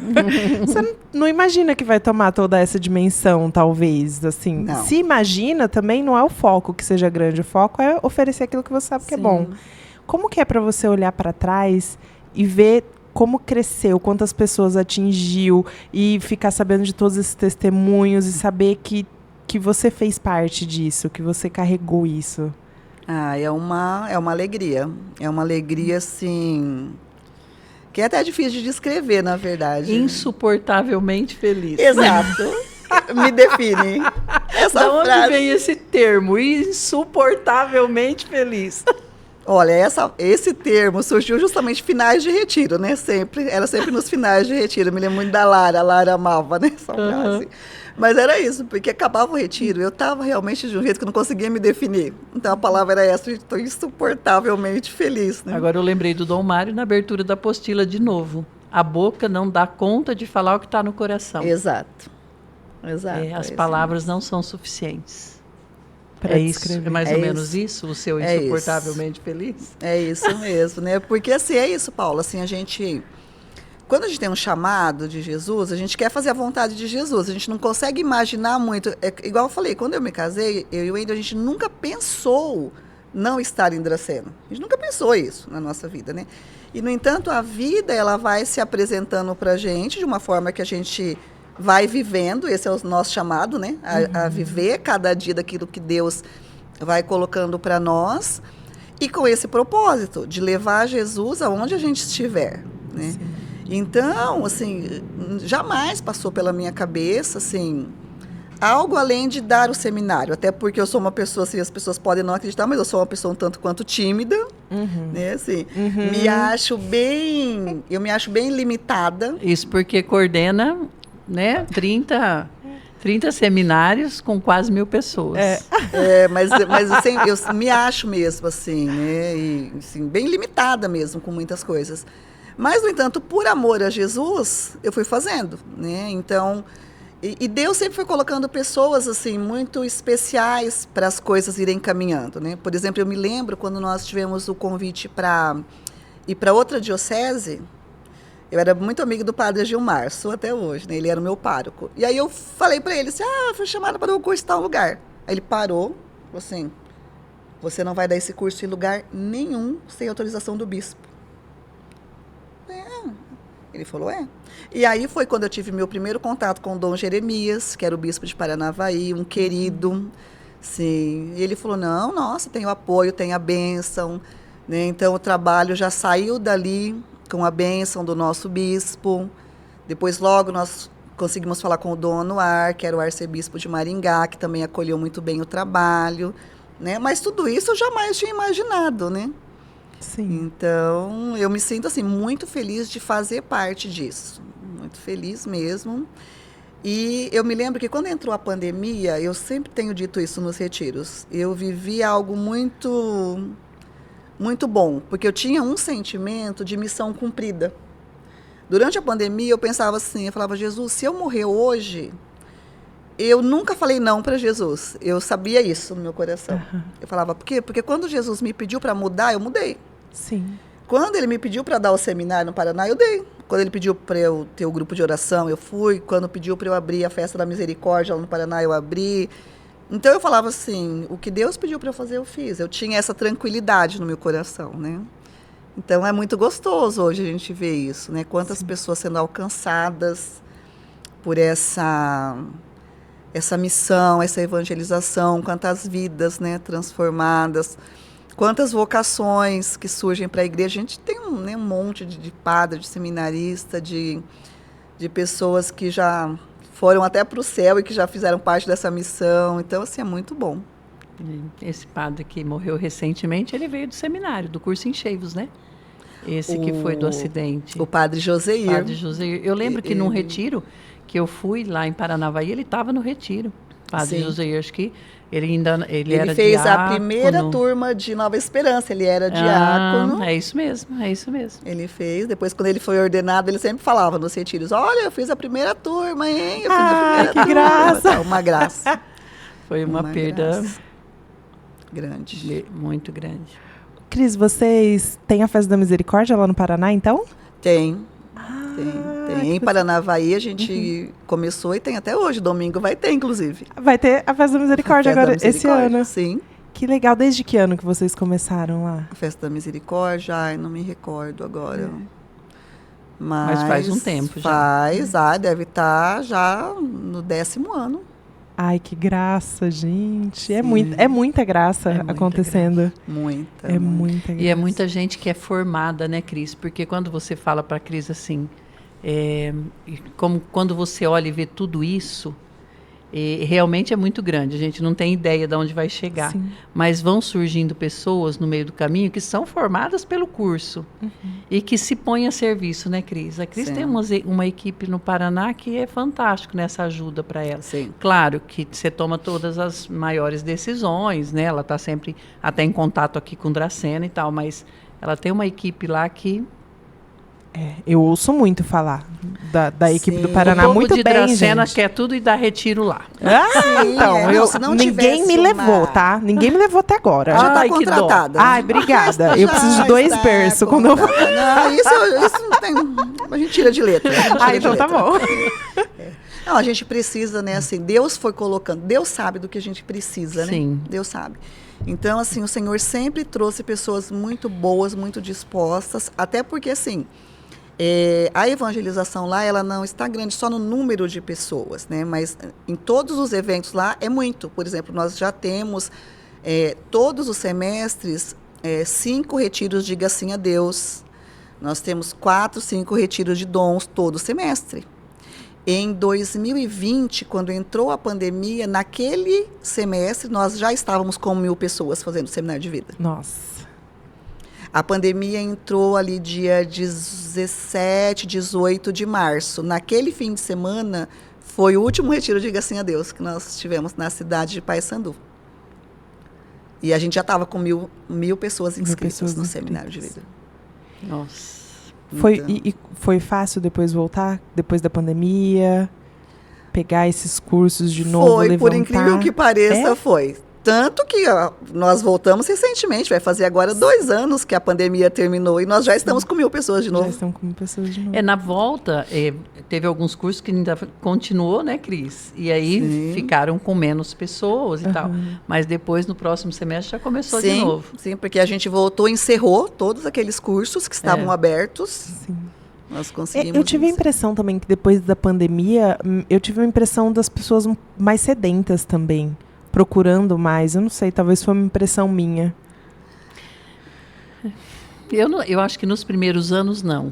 Você não imagina que vai tomar toda essa dimensão, talvez, assim. Não. Se imagina, também não é o foco que seja grande. O foco é oferecer aquilo que você sabe que é bom. Como que é para você olhar para trás e ver como cresceu, quantas pessoas atingiu e ficar sabendo de todos esses testemunhos e saber que você fez parte disso, que você carregou isso? É uma alegria. É uma alegria, assim, que é até difícil de descrever, na verdade. Insuportavelmente feliz. Exato. Me define. Da onde vem esse termo? Insuportavelmente feliz. Olha, esse termo surgiu justamente finais de retiro, né? Era sempre nos finais de retiro. Eu me lembro muito da Lara. A Lara amava, né? Essa frase. Mas era isso, porque acabava o retiro, eu estava realmente de um jeito que eu não conseguia me definir. Então a palavra era essa, estou insuportavelmente feliz. Né? Agora eu lembrei do Dom Mário na abertura da apostila de novo. A boca não dá conta de falar o que está no coração. Exato. Exato. As palavras não são suficientes. Pra isso, é mais ou menos isso, o seu insuportavelmente feliz? É isso mesmo, né? Porque assim, é isso, Paula, assim, quando a gente tem um chamado de Jesus, a gente quer fazer a vontade de Jesus, a gente não consegue imaginar muito, igual eu falei, quando eu me casei, eu e o Wendel, a gente nunca pensou não estar em Dracena, a gente nunca pensou isso na nossa vida, né? E, no entanto, a vida, ela vai se apresentando pra gente de uma forma que a gente vai vivendo, esse é o nosso chamado, né? A viver cada dia daquilo que Deus vai colocando para nós, e com esse propósito de levar Jesus aonde a gente estiver, né? Sim. Então, assim, jamais passou pela minha cabeça, assim, algo além de dar o seminário, até porque eu sou uma pessoa, assim, as pessoas podem não acreditar, mas eu sou uma pessoa um tanto quanto tímida, né, assim, eu me acho bem limitada. Isso porque coordena, né, 30 seminários com quase 1.000 pessoas. Mas assim, eu me acho mesmo, assim, né, e, assim, bem limitada mesmo com muitas coisas. Mas, no entanto, por amor a Jesus, eu fui fazendo, né, então... E Deus sempre foi colocando pessoas assim muito especiais para as coisas irem caminhando, né? Por exemplo, eu me lembro quando nós tivemos o convite para ir para outra diocese, eu era muito amiga do padre Gilmar, sou até hoje, né? Ele era o meu pároco. E aí eu falei para ele assim, fui chamada para um curso em tal lugar. Aí ele parou, falou assim, você não vai dar esse curso em lugar nenhum sem autorização do bispo. Ele falou, E aí foi quando eu tive meu primeiro contato com o Dom Jeremias, que era o bispo de Paranavaí, um querido. Sim. E ele falou, não, nossa, tem o apoio, tem a bênção. Né? Então o trabalho já saiu dali com a bênção do nosso bispo. Depois logo nós conseguimos falar com o Dom Anuar, que era o arcebispo de Maringá, que também acolheu muito bem o trabalho. Né? Mas tudo isso eu jamais tinha imaginado, né? Sim. Então, eu me sinto assim, muito feliz de fazer parte disso. Muito feliz mesmo. E eu me lembro que quando entrou a pandemia, eu sempre tenho dito isso nos retiros, eu vivi algo muito, muito bom, porque eu tinha um sentimento de missão cumprida. Durante a pandemia, eu pensava assim, eu falava, Jesus, se eu morrer hoje, eu nunca falei não para Jesus. Eu sabia isso no meu coração. Eu falava, por quê? Porque quando Jesus me pediu para mudar, eu mudei. Sim. Quando ele me pediu para dar o seminário no Paraná, eu dei. Quando ele pediu para eu ter o grupo de oração, eu fui. Quando pediu para eu abrir a Festa da Misericórdia lá no Paraná, eu abri. Então eu falava assim, o que Deus pediu para eu fazer, eu fiz. Eu tinha essa tranquilidade no meu coração, né? Então é muito gostoso hoje a gente ver isso, né? Quantas pessoas sendo alcançadas por essa missão, essa evangelização, quantas vidas, né, transformadas. Quantas vocações que surgem para a igreja. A gente tem um monte de padre, de seminarista, de pessoas que já foram até para o céu e que já fizeram parte dessa missão. Então, assim, é muito bom. Esse padre que morreu recentemente, ele veio do seminário, do curso em Cheivos, né? Esse que foi do acidente. O padre Joseir. Padre Joseir. Eu lembro que num retiro que eu fui lá em Paranavaí, ele estava no retiro. Padre Joseir, acho que ele era fez diácono. A primeira turma de Nova Esperança, ele era diácono. É isso mesmo. Ele fez, depois quando ele foi ordenado, ele sempre falava nos retiros, olha, eu fiz a primeira turma, hein? Eu fiz a primeira turma. Graça! Uma graça. Foi uma perda graça. Grande. Muito grande. Cris, vocês têm a Festa da Misericórdia lá no Paraná, então? Tem. Em Paranavaí a gente começou e tem até hoje, domingo vai ter, inclusive. Vai ter a Festa da Misericórdia agora, esse ano. Sim. Que legal, desde que ano que vocês começaram lá? A Festa da Misericórdia, não me recordo agora. Mas faz um tempo já. Deve estar já no 10º ano. Ai, que graça, gente. É muita graça acontecendo. Muita. Muita graça. E é muita gente que é formada, né, Cris? Porque quando você fala para a Cris assim, como quando você olha e vê tudo isso, E realmente é muito grande, a gente não tem ideia de onde vai chegar. Sim. Mas vão surgindo pessoas no meio do caminho que são formadas pelo curso e que se põem a serviço, né, Cris? A Cris tem uma equipe no Paraná que é fantástico nessa ajuda para ela. Sim. Claro que você toma todas as maiores decisões, né? Ela está sempre até em contato aqui com Dracena e tal, mas ela tem uma equipe lá que... Eu ouço muito falar da equipe do o Paraná, povo muito de bem, Dracena gente. quer tudo e dá retiro lá. Então, se não ninguém tivesse me levou, uma- tá? Ninguém me levou até agora. Já Ai, está que dó. contratada. Ai, obrigada. Eu preciso de 2 berços quando eu... Não, isso não tem... A gente tira de letra. Então tá bom. Não, a gente precisa, né, assim, Deus foi colocando, Deus sabe do que a gente precisa, né? Sim. Deus sabe. Então, assim, o Senhor sempre trouxe pessoas muito boas, muito dispostas, até porque, assim, a evangelização lá, ela não está grande só no número de pessoas, né? Mas em todos os eventos lá é muito. Por exemplo, nós já temos todos os semestres 5 retiros de Diga Sim a Deus. Nós temos 4, 5 retiros de dons todo semestre. Em 2020, quando entrou a pandemia, naquele semestre nós já estávamos com 1.000 pessoas fazendo seminário de vida. Nossa. A pandemia entrou ali dia 17, 18 de março. Naquele fim de semana, foi o último retiro de Diga Sim a Deus que nós tivemos na cidade de Paysandu. E a gente já estava com 1.000 pessoas inscritas no seminário de vida. Nossa. Foi, Então. e foi fácil depois voltar? Depois da pandemia? Pegar esses cursos de novo, Foi, levantar? por incrível que pareça, foi. Tanto que nós voltamos recentemente, vai fazer agora 2 anos que a pandemia terminou e nós já estamos com 1.000 pessoas de Já novo. estão com pessoas de novo. Na volta, teve alguns cursos que ainda continuou, né, Cris? E aí Sim. ficaram com menos pessoas e tal. Mas depois, no próximo semestre, já começou de novo. Sim, porque a gente voltou, encerrou todos aqueles cursos que estavam abertos. Sim. Nós conseguimos. Eu tive a isso. impressão também que depois da pandemia, eu tive a impressão das pessoas mais sedentas também, procurando mais. Eu não sei, talvez foi uma impressão minha. Eu acho que nos primeiros anos, não.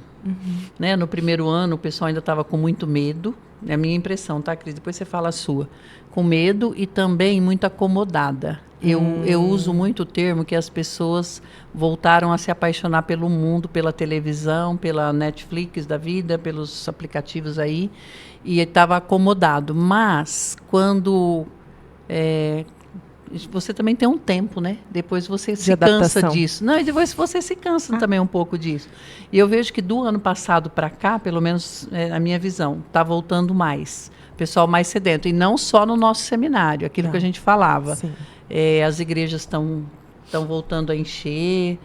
Né? No primeiro ano, o pessoal ainda estava com muito medo. É a minha impressão, tá, Cris? Depois você fala a sua. Com medo e também muito acomodada. Eu uso muito o termo que as pessoas voltaram a se apaixonar pelo mundo, pela televisão, pela Netflix da vida, pelos aplicativos aí, e estava acomodado. Mas, quando... você também tem um tempo, né? Depois você se cansa disso. Não, e depois você se cansa também um pouco disso. E eu vejo que do ano passado para cá, pelo menos na minha visão, está voltando mais. Pessoal mais sedento. E não só no nosso seminário, aquilo que a gente falava. Sim. As igrejas estão voltando a encher.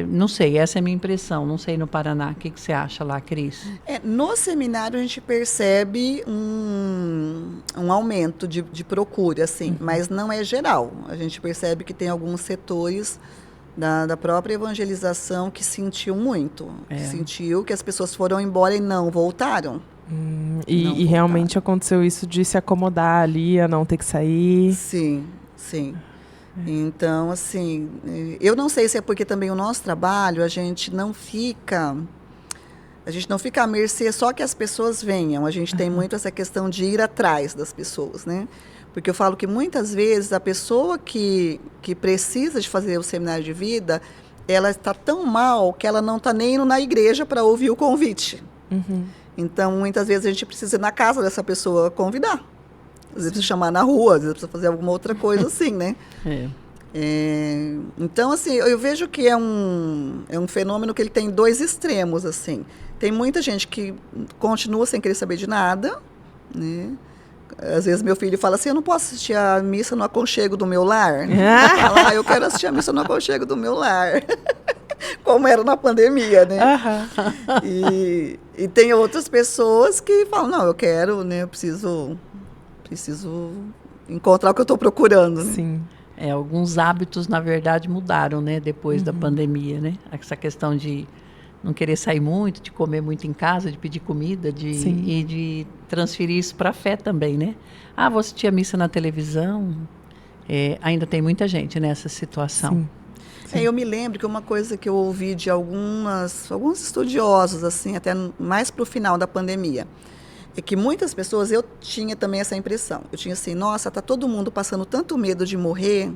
Não sei, essa é a minha impressão. Não sei no Paraná. O que você acha lá, Cris? No seminário a gente percebe um aumento de procura, assim, mas não é geral. A gente percebe que tem alguns setores da própria evangelização que sentiu muito. Sentiu que as pessoas foram embora e não voltaram. E realmente aconteceu isso de se acomodar ali, a não ter que sair. Sim, sim. Então, assim, eu não sei se é porque também o nosso trabalho, a gente não fica à mercê só que as pessoas venham. A gente tem muito essa questão de ir atrás das pessoas, né? Porque eu falo que muitas vezes a pessoa que precisa de fazer o seminário de vida, ela está tão mal que ela não está nem indo na igreja para ouvir o convite. Então, muitas vezes a gente precisa ir na casa dessa pessoa convidar. Às vezes precisa chamar na rua, às vezes precisa fazer alguma outra coisa assim, né? Então, assim, eu vejo que é um fenômeno que ele tem 2 extremos, assim. Tem muita gente que continua sem querer saber de nada, né? Às vezes meu filho fala assim, eu não posso assistir a missa no aconchego do meu lar. Fala, eu quero assistir a missa no aconchego do meu lar. Como era na pandemia, né? E tem outras pessoas que falam, não, eu quero, né? Eu preciso encontrar o que eu estou procurando. Né? Sim. Alguns hábitos, na verdade, mudaram, né? Depois da pandemia, né? Essa questão de não querer sair muito, de comer muito em casa, de pedir comida, e de transferir isso para a fé também, né? Vou assistir a missa na televisão. Ainda tem muita gente nessa situação. Sim. Eu me lembro que uma coisa que eu ouvi de alguns estudiosos, assim, até mais para o final da pandemia, é que muitas pessoas, eu tinha também essa impressão. Eu tinha assim, nossa, tá todo mundo passando tanto medo de morrer,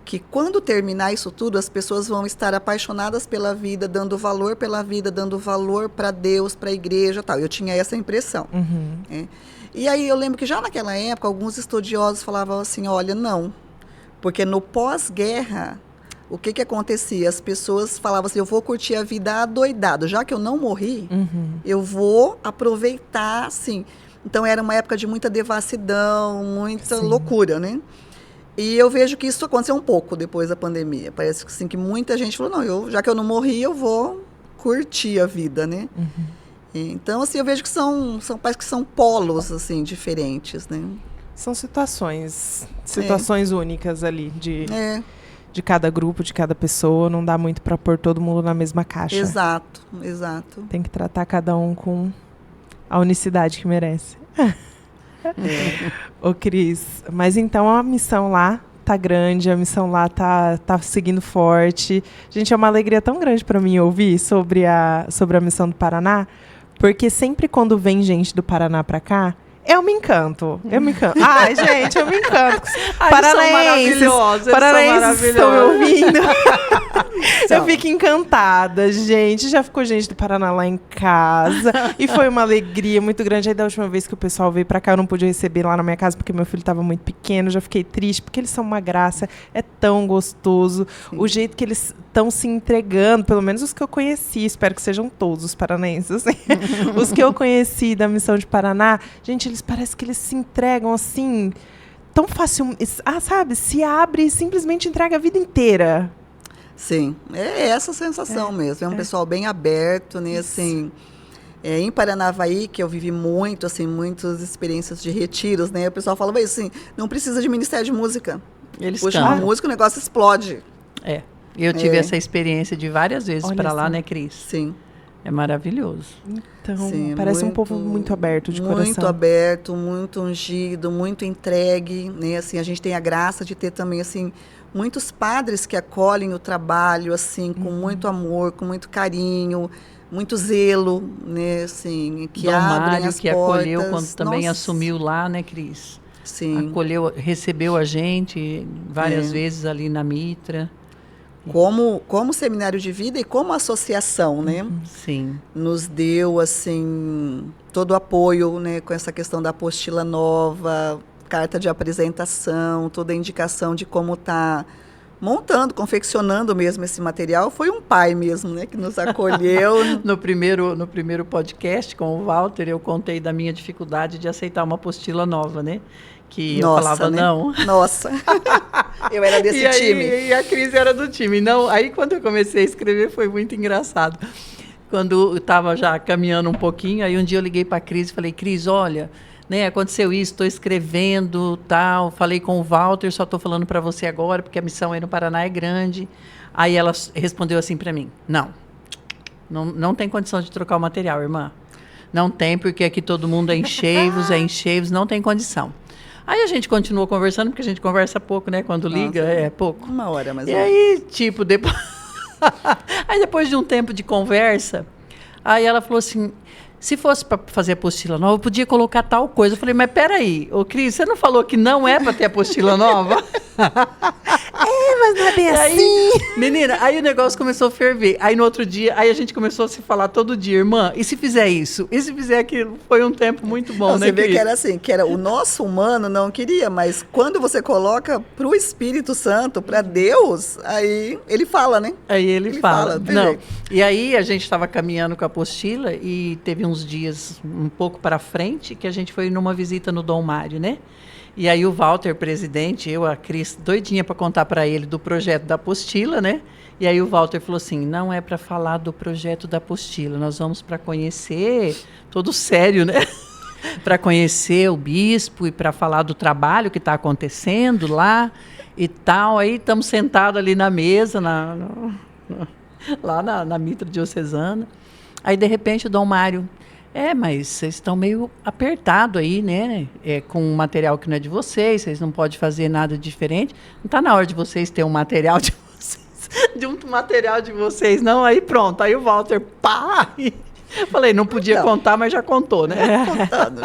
que quando terminar isso tudo, as pessoas vão estar apaixonadas pela vida, dando valor pela vida, dando valor para Deus, para a igreja, tal. Eu tinha essa impressão. Né? E aí eu lembro que já naquela época, alguns estudiosos falavam assim, olha, não, porque no pós-guerra, o que acontecia? As pessoas falavam assim, eu vou curtir a vida adoidado, já que eu não morri, eu vou aproveitar, assim. Então era uma época de muita devassidão, muita loucura, né? E eu vejo que isso aconteceu um pouco depois da pandemia. Parece que, assim, que muita gente falou, não, já que eu não morri, eu vou curtir a vida, né? Então, assim, eu vejo que parece que são polos, assim, diferentes, né? São situações únicas ali de cada grupo, de cada pessoa. Não dá muito para pôr todo mundo na mesma caixa. Exato. Tem que tratar cada um com a unicidade que merece. Ô, Cris, mas então a missão lá tá grande, a missão lá tá seguindo forte. Gente, é uma alegria tão grande para mim ouvir sobre a missão do Paraná, porque sempre quando vem gente do Paraná para cá, eu me encanto. Ai, gente, eu me encanto. Paranaenses estão me ouvindo. Eu fico encantada, gente. Já ficou gente do Paraná lá em casa. E foi uma alegria muito grande. Aí da última vez que o pessoal veio pra cá, eu não pude receber lá na minha casa, porque meu filho estava muito pequeno. Já fiquei triste, porque eles são uma graça. É tão gostoso. Sim. O jeito que eles estão se entregando, pelo menos os que eu conheci. Espero que sejam todos os paranaenses. Os que eu conheci da missão de Paraná, gente, parece que eles se entregam assim, tão fácil, sabe? Se abre e simplesmente entrega a vida inteira. Sim, é essa sensação mesmo. É um pessoal bem aberto, né? Assim, em Paranavaí, que eu vivi muito, assim, muitas experiências de retiros, né? O pessoal falava assim, não precisa de ministério de música. Eles puxa uma música, o negócio explode. Eu tive essa experiência de várias vezes para lá, né, Cris? Sim. É maravilhoso. Então, sim, parece um povo muito aberto de coração. Muito aberto, muito ungido, muito entregue, né? Assim, a gente tem a graça de ter também, assim, muitos padres que acolhem o trabalho, assim, com muito amor, com muito carinho, muito zelo, né? Assim, que Dom abrem Mário, as que portas. Acolheu quando também assumiu lá, né, Cris? Sim. Recebeu a gente várias vezes ali na Mitra. Como seminário de vida e como associação, né? Sim. Nos deu, assim, todo o apoio, né? Com essa questão da apostila nova, carta de apresentação, toda a indicação de como tá montando, confeccionando mesmo esse material. Foi um pai mesmo, né? Que nos acolheu. No primeiro podcast com o Walter, eu contei da minha dificuldade de aceitar uma apostila nova, né? Que eu falava não. Nossa, eu era desse time. E a Cris era do time. Não, aí quando eu comecei a escrever foi muito engraçado. Quando eu estava já caminhando um pouquinho, aí um dia eu liguei para a Cris e falei, Cris, olha, né, aconteceu isso, estou escrevendo, tal, falei com o Walter, só estou falando para você agora, porque a missão aí no Paraná é grande. Aí ela respondeu assim para mim, não tem condição de trocar o material, irmã. Não tem, porque aqui todo mundo é enxeivos, não tem condição. Aí a gente continuou conversando, porque a gente conversa pouco, né? Quando liga, é pouco. 1 hora, mais ou menos. E aí, tipo, depois... aí depois de um tempo de conversa, aí ela falou assim, se fosse para fazer apostila nova, eu podia colocar tal coisa. Eu falei, mas peraí, ô Cris, você não falou que não é para ter apostila nova? Mas não é bem assim. Menina, aí o negócio começou a ferver. Aí no outro dia, aí a gente começou a se falar todo dia, irmã, e se fizer isso? E se fizer aquilo? Foi um tempo muito bom, né, você vê que era assim, que era o nosso humano não queria, mas quando você coloca pro Espírito Santo, para Deus, aí ele fala, né? Aí ele fala. Não. E aí a gente estava caminhando com a apostila e teve uns dias um pouco para frente que a gente foi numa visita no Dom Mário, né? E aí o Walter, presidente, a Cris, doidinha para contar para ele do projeto da apostila, né? E aí o Walter falou assim, não é para falar do projeto da apostila, nós vamos para conhecer, todo sério, né? Para conhecer o bispo e para falar do trabalho que está acontecendo lá e tal. Aí estamos sentados ali na mesa, lá na Mitra Diocesana. Aí, de repente, o Dom Mário... mas vocês estão meio apertados aí, né? Com um material que não é de vocês não podem fazer nada diferente. Não está na hora de vocês terem um material de vocês, não. Aí pronto, aí o Walter, pá! Falei, não podia contar, mas já contou, né? Já contando.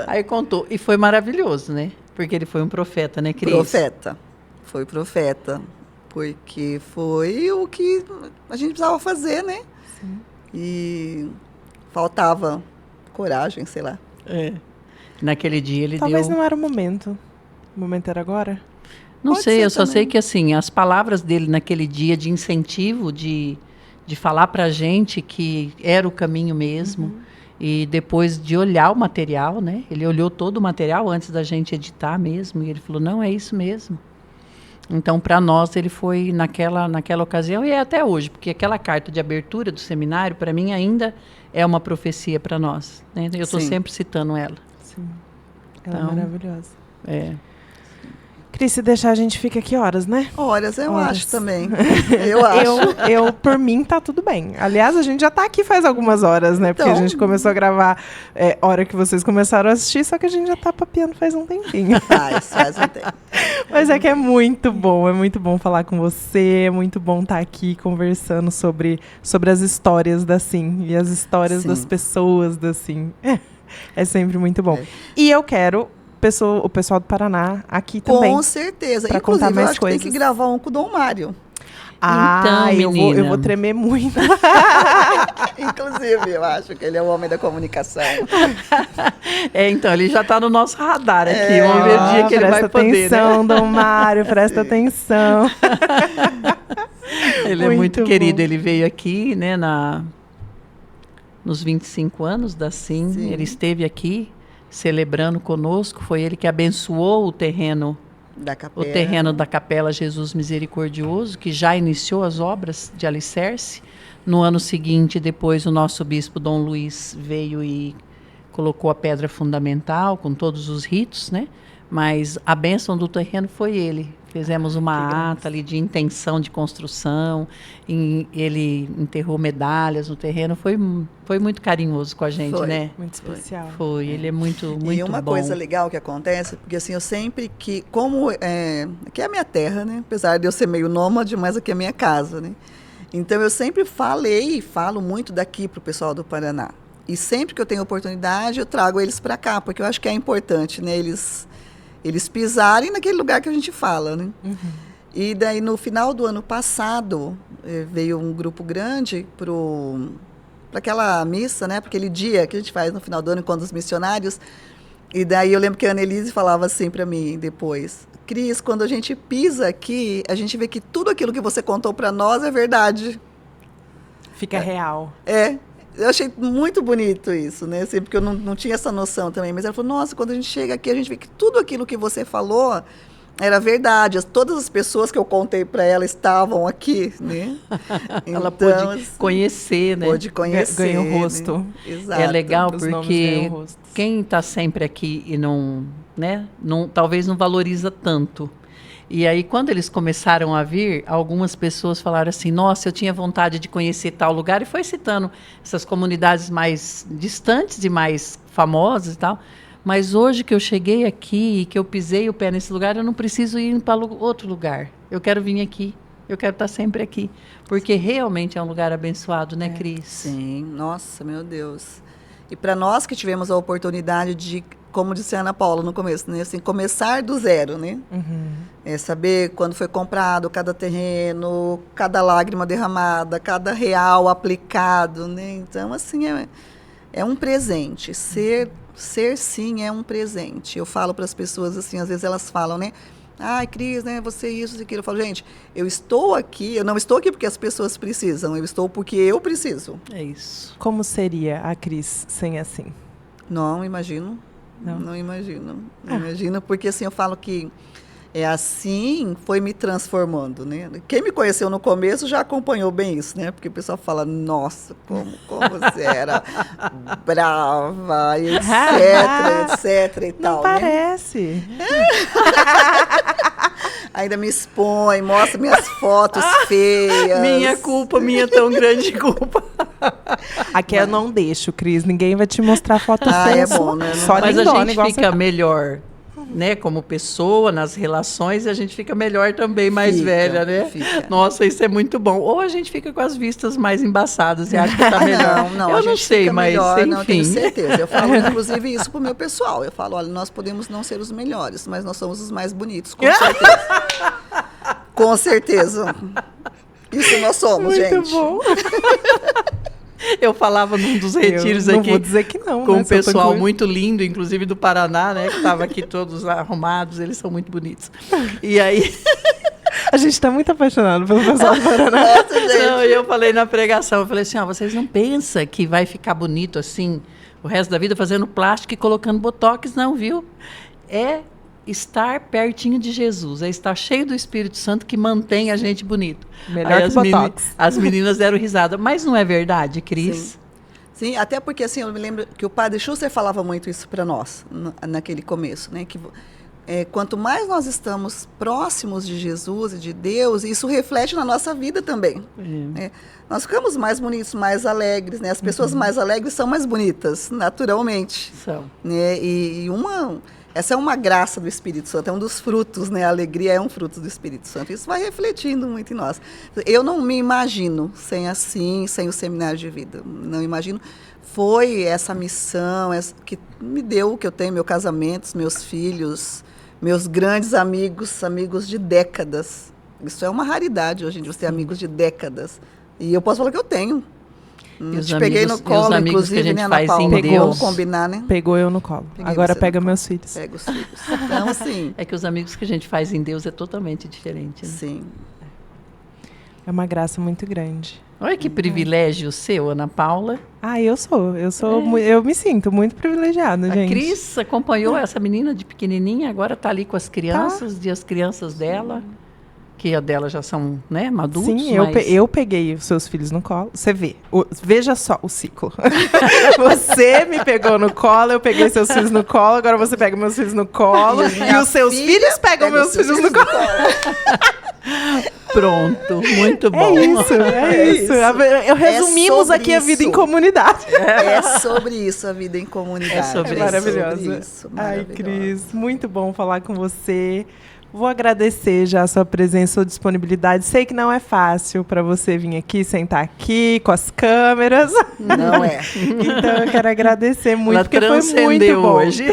Aí contou. E foi maravilhoso, né? Porque ele foi um profeta, né, Cris? Profeta. Foi profeta. Porque foi o que a gente precisava fazer, né? Sim. E faltava coragem, sei lá. Naquele dia ele Talvez deu... não era o momento. O momento era agora? Não Pode sei, ser eu só também. sei que assim, as palavras dele naquele dia de incentivo, de falar pra gente que era o caminho mesmo, e depois de olhar o material, né? Ele olhou todo o material antes da gente editar mesmo, e ele falou, não, é isso mesmo. Então, para nós, ele foi naquela ocasião, e é até hoje, porque aquela carta de abertura do seminário, para mim, ainda é uma profecia para nós, né? Eu estou sempre citando ela. Sim, ela é maravilhosa. Cris, se deixar, a gente fica aqui horas, né? Horas, eu acho também. Eu acho. Eu, por mim, tá tudo bem. Aliás, a gente já tá aqui faz algumas horas, né? Porque a gente começou a gravar hora que vocês começaram a assistir, só que a gente já tá papeando faz um tempinho. Faz um tempo. Mas é que é muito bom falar com você, é muito bom estar aqui conversando sobre as histórias da Sim e as histórias das pessoas da Sim. É sempre muito bom. E eu quero o pessoal do Paraná aqui também. Com certeza. Pra Inclusive, contar mais eu acho coisas. que tem que gravar um com o Dom Mário. Ah, então, eu vou tremer muito. Inclusive, eu acho que ele é o homem da comunicação. Então, ele já está no nosso radar aqui. Vamos ver o dia que ele vai poder, presta atenção, né? Dom Mário, presta atenção. Ele é muito querido. Ele veio aqui, né, nos 25 anos da Sim. Ele esteve aqui celebrando conosco. Foi ele que abençoou o terreno da Capela Jesus Misericordioso, que já iniciou as obras de alicerce. No ano seguinte, depois, o nosso bispo Dom Luiz veio e colocou a pedra fundamental, com todos os ritos, né? Mas a bênção do terreno foi ele. Fizemos uma ata ali de intenção de construção, ele enterrou medalhas no terreno, foi muito carinhoso com a gente, né? Muito especial. Foi, ele é muito bom. E uma coisa legal que acontece, porque assim, eu sempre que, aqui é a minha terra, né? Apesar de eu ser meio nômade, mas aqui é a minha casa, né? Então eu sempre falo muito daqui para o pessoal do Paraná. E sempre que eu tenho oportunidade, eu trago eles para cá, porque eu acho que é importante, né? Eles pisarem naquele lugar que a gente fala, né? Uhum. E daí, no final do ano passado, veio um grupo grande para aquela missa, né? Para aquele dia que a gente faz no final do ano, enquanto os missionários. E daí eu lembro que a Annelise falava assim para mim depois, Cris, quando a gente pisa aqui, a gente vê que tudo aquilo que você contou para nós é verdade. Fica real. Eu achei muito bonito isso, né? Assim, porque eu não tinha essa noção também. Mas ela falou, nossa, quando a gente chega aqui, a gente vê que tudo aquilo que você falou era verdade. Todas as pessoas que eu contei para ela estavam aqui, né? Ela pôde conhecer, né? Pôde conhecer. Ganhou o rosto. Né? Exato. É legal porque quem está sempre aqui e não, talvez não valoriza tanto. E aí, quando eles começaram a vir, algumas pessoas falaram assim, nossa, eu tinha vontade de conhecer tal lugar, e foi citando essas comunidades mais distantes e mais famosas e tal. Mas hoje que eu cheguei aqui e que eu pisei o pé nesse lugar, eu não preciso ir para outro lugar. Eu quero vir aqui, eu quero estar sempre aqui. Porque realmente é um lugar abençoado, né, Cris? Sim, nossa, meu Deus. E para nós que tivemos a oportunidade de, como disse a Ana Paula no começo, né, assim, começar do zero, né? Uhum. Saber quando foi comprado cada terreno, cada lágrima derramada, cada real aplicado, né? Então, assim, é um presente. Ser sim é um presente. Eu falo para as pessoas assim, às vezes elas falam, né? Ai, Cris, né? Você isso e aquilo. Eu falo, gente, eu estou aqui, eu não estou aqui porque as pessoas precisam, eu estou porque eu preciso. É isso. Como seria a Cris sem assim? Não imagino. Não imagino. Não imagino, porque assim, eu falo que assim foi me transformando, né? Quem me conheceu no começo já acompanhou bem isso, né? Porque o pessoal fala, nossa, como você era brava, etc e tal. Não parece. Né? Ainda me expõe, mostra minhas fotos feias. Minha tão grande culpa. Aqui eu não deixo, Cris. Ninguém vai te mostrar foto feia. É bom, né? Mas a gente fica melhor né, como pessoa, nas relações, e a gente fica melhor também, mais velha, né? Fica. Nossa, isso é muito bom. Ou a gente fica com as vistas mais embaçadas e acha que está melhor. Não, eu não sei, mas melhor, enfim. Não, tenho certeza. Eu falo, inclusive, isso pro meu pessoal. Eu falo, olha, nós podemos não ser os melhores, mas nós somos os mais bonitos, com certeza. Com certeza. Isso nós somos, Muito gente. bom. Eu falava num dos retiros não aqui vou dizer que não, com né? um pessoal muito lindo, inclusive do Paraná, né? Que estava aqui todos arrumados, eles são muito bonitos. E aí... A gente está muito apaixonado pelo pessoal do Paraná. Nossa, gente. Não, eu falei na pregação, eu falei assim, vocês não pensam que vai ficar bonito assim o resto da vida fazendo plástico e colocando botox, não, viu? É estar pertinho de Jesus, é estar cheio do Espírito Santo que mantém a gente bonito. Melhor aí que botox. as meninas deram risada, mas não é verdade, Cris? Sim, até porque assim, eu me lembro que o padre Schuster falava muito isso para nós, naquele começo, né? Que quanto mais nós estamos próximos de Jesus e de Deus, isso reflete na nossa vida também. Nós ficamos mais bonitos, mais alegres, né? As pessoas mais alegres são mais bonitas, naturalmente. São. Né? Essa é uma graça do Espírito Santo, é um dos frutos, né? A alegria é um fruto do Espírito Santo. Isso vai refletindo muito em nós. Eu não me imagino sem o seminário de vida. Não imagino. Foi essa missão que me deu, que eu tenho, meu casamento, meus filhos, meus grandes amigos de décadas. Isso é uma raridade hoje em dia, você ter amigos de décadas. E eu posso falar que eu tenho. Te peguei no colo, inclusive, né, Ana Paula? Vamos combinar, né? Pegou eu no colo. Agora pega meus filhos. Pega os filhos. Então, assim... É que os amigos que a gente faz em Deus é totalmente diferente, né? Sim. É uma graça muito grande. Olha que privilégio seu, Ana Paula. Eu me sinto muito privilegiada, gente. A Cris acompanhou essa menina de pequenininha, agora está ali com as crianças, e as crianças dela... que a dela já são, né, adultos. Sim, eu peguei os seus filhos no colo. Você vê, veja só o ciclo. Você me pegou no colo, eu peguei seus filhos no colo, agora você pega meus filhos no colo, e os seus filhos pegam meus filhos no colo. Pronto, muito bom. É isso. Resumimos aqui a vida em comunidade. É sobre isso, a vida em comunidade. É sobre isso. Maravilhosa. Ai, Cris, muito bom falar com você. Vou agradecer já a sua presença, sua disponibilidade. Sei que não é fácil para você vir aqui, sentar aqui com as câmeras. Não é. Então eu quero agradecer muito, Ela porque foi muito bom. hoje.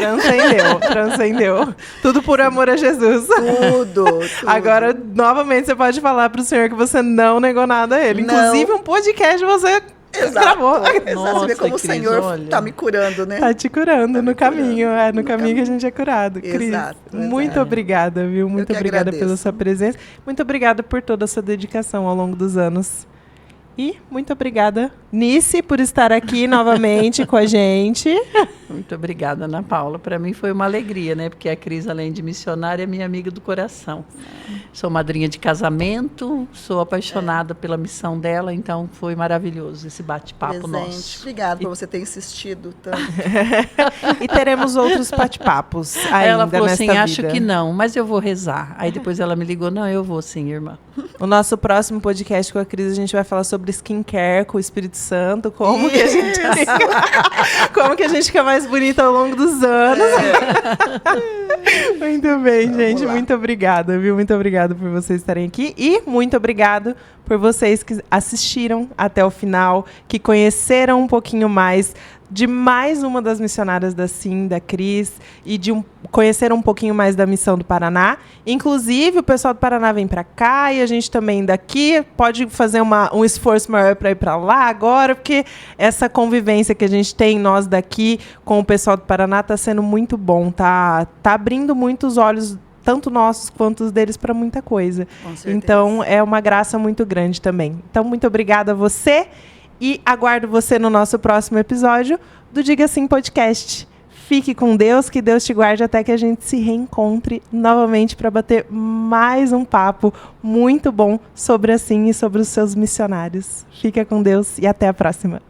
Transcendeu. Tudo por amor a Jesus. Tudo. Agora, novamente, você pode falar para o senhor que você não negou nada a ele. Não. Inclusive, um podcast você... Exato. Nossa, você vê como Cris, o Senhor está me curando, né? Tá te curando no caminho. No caminho que a gente é curado. Cris, Exato. muito obrigada, viu? Muito obrigada pela sua presença. Muito obrigada por toda a sua dedicação ao longo dos anos. E muito obrigada, Nice, por estar aqui novamente com a gente. Muito obrigada, Ana Paula. Para mim foi uma alegria, né? Porque a Cris, além de missionária, é minha amiga do coração. Sou madrinha de casamento, sou apaixonada pela missão dela, então foi maravilhoso esse bate-papo nosso. Obrigada por você ter insistido tanto. E teremos outros bate-papos ainda ela falou nesta assim, vida. acho que não, mas eu vou rezar. Aí depois ela me ligou, não, eu vou sim, irmã. O nosso próximo podcast com a Cris, a gente vai falar sobre skincare com o Espírito Santo, como que a gente fica mais bonita ao longo dos anos. Muito bem, gente. Muito obrigada, viu? Muito obrigada por vocês estarem aqui. E muito obrigado por vocês que assistiram até o final, que conheceram um pouquinho mais de mais uma das missionárias da CIM, da Cris, e conhecer um pouquinho mais da missão do Paraná. Inclusive, o pessoal do Paraná vem para cá e a gente também daqui pode fazer um esforço maior para ir para lá agora, porque essa convivência que a gente tem, nós daqui, com o pessoal do Paraná, está sendo muito bom, tá abrindo muitos olhos, tanto nossos quanto os deles, para muita coisa. Com certeza. Então, é uma graça muito grande também. Então, muito obrigada a você. E aguardo você no nosso próximo episódio do Diga Sim Podcast. Fique com Deus, que Deus te guarde até que a gente se reencontre novamente para bater mais um papo muito bom sobre a Sim e sobre os seus missionários. Fica com Deus e até a próxima.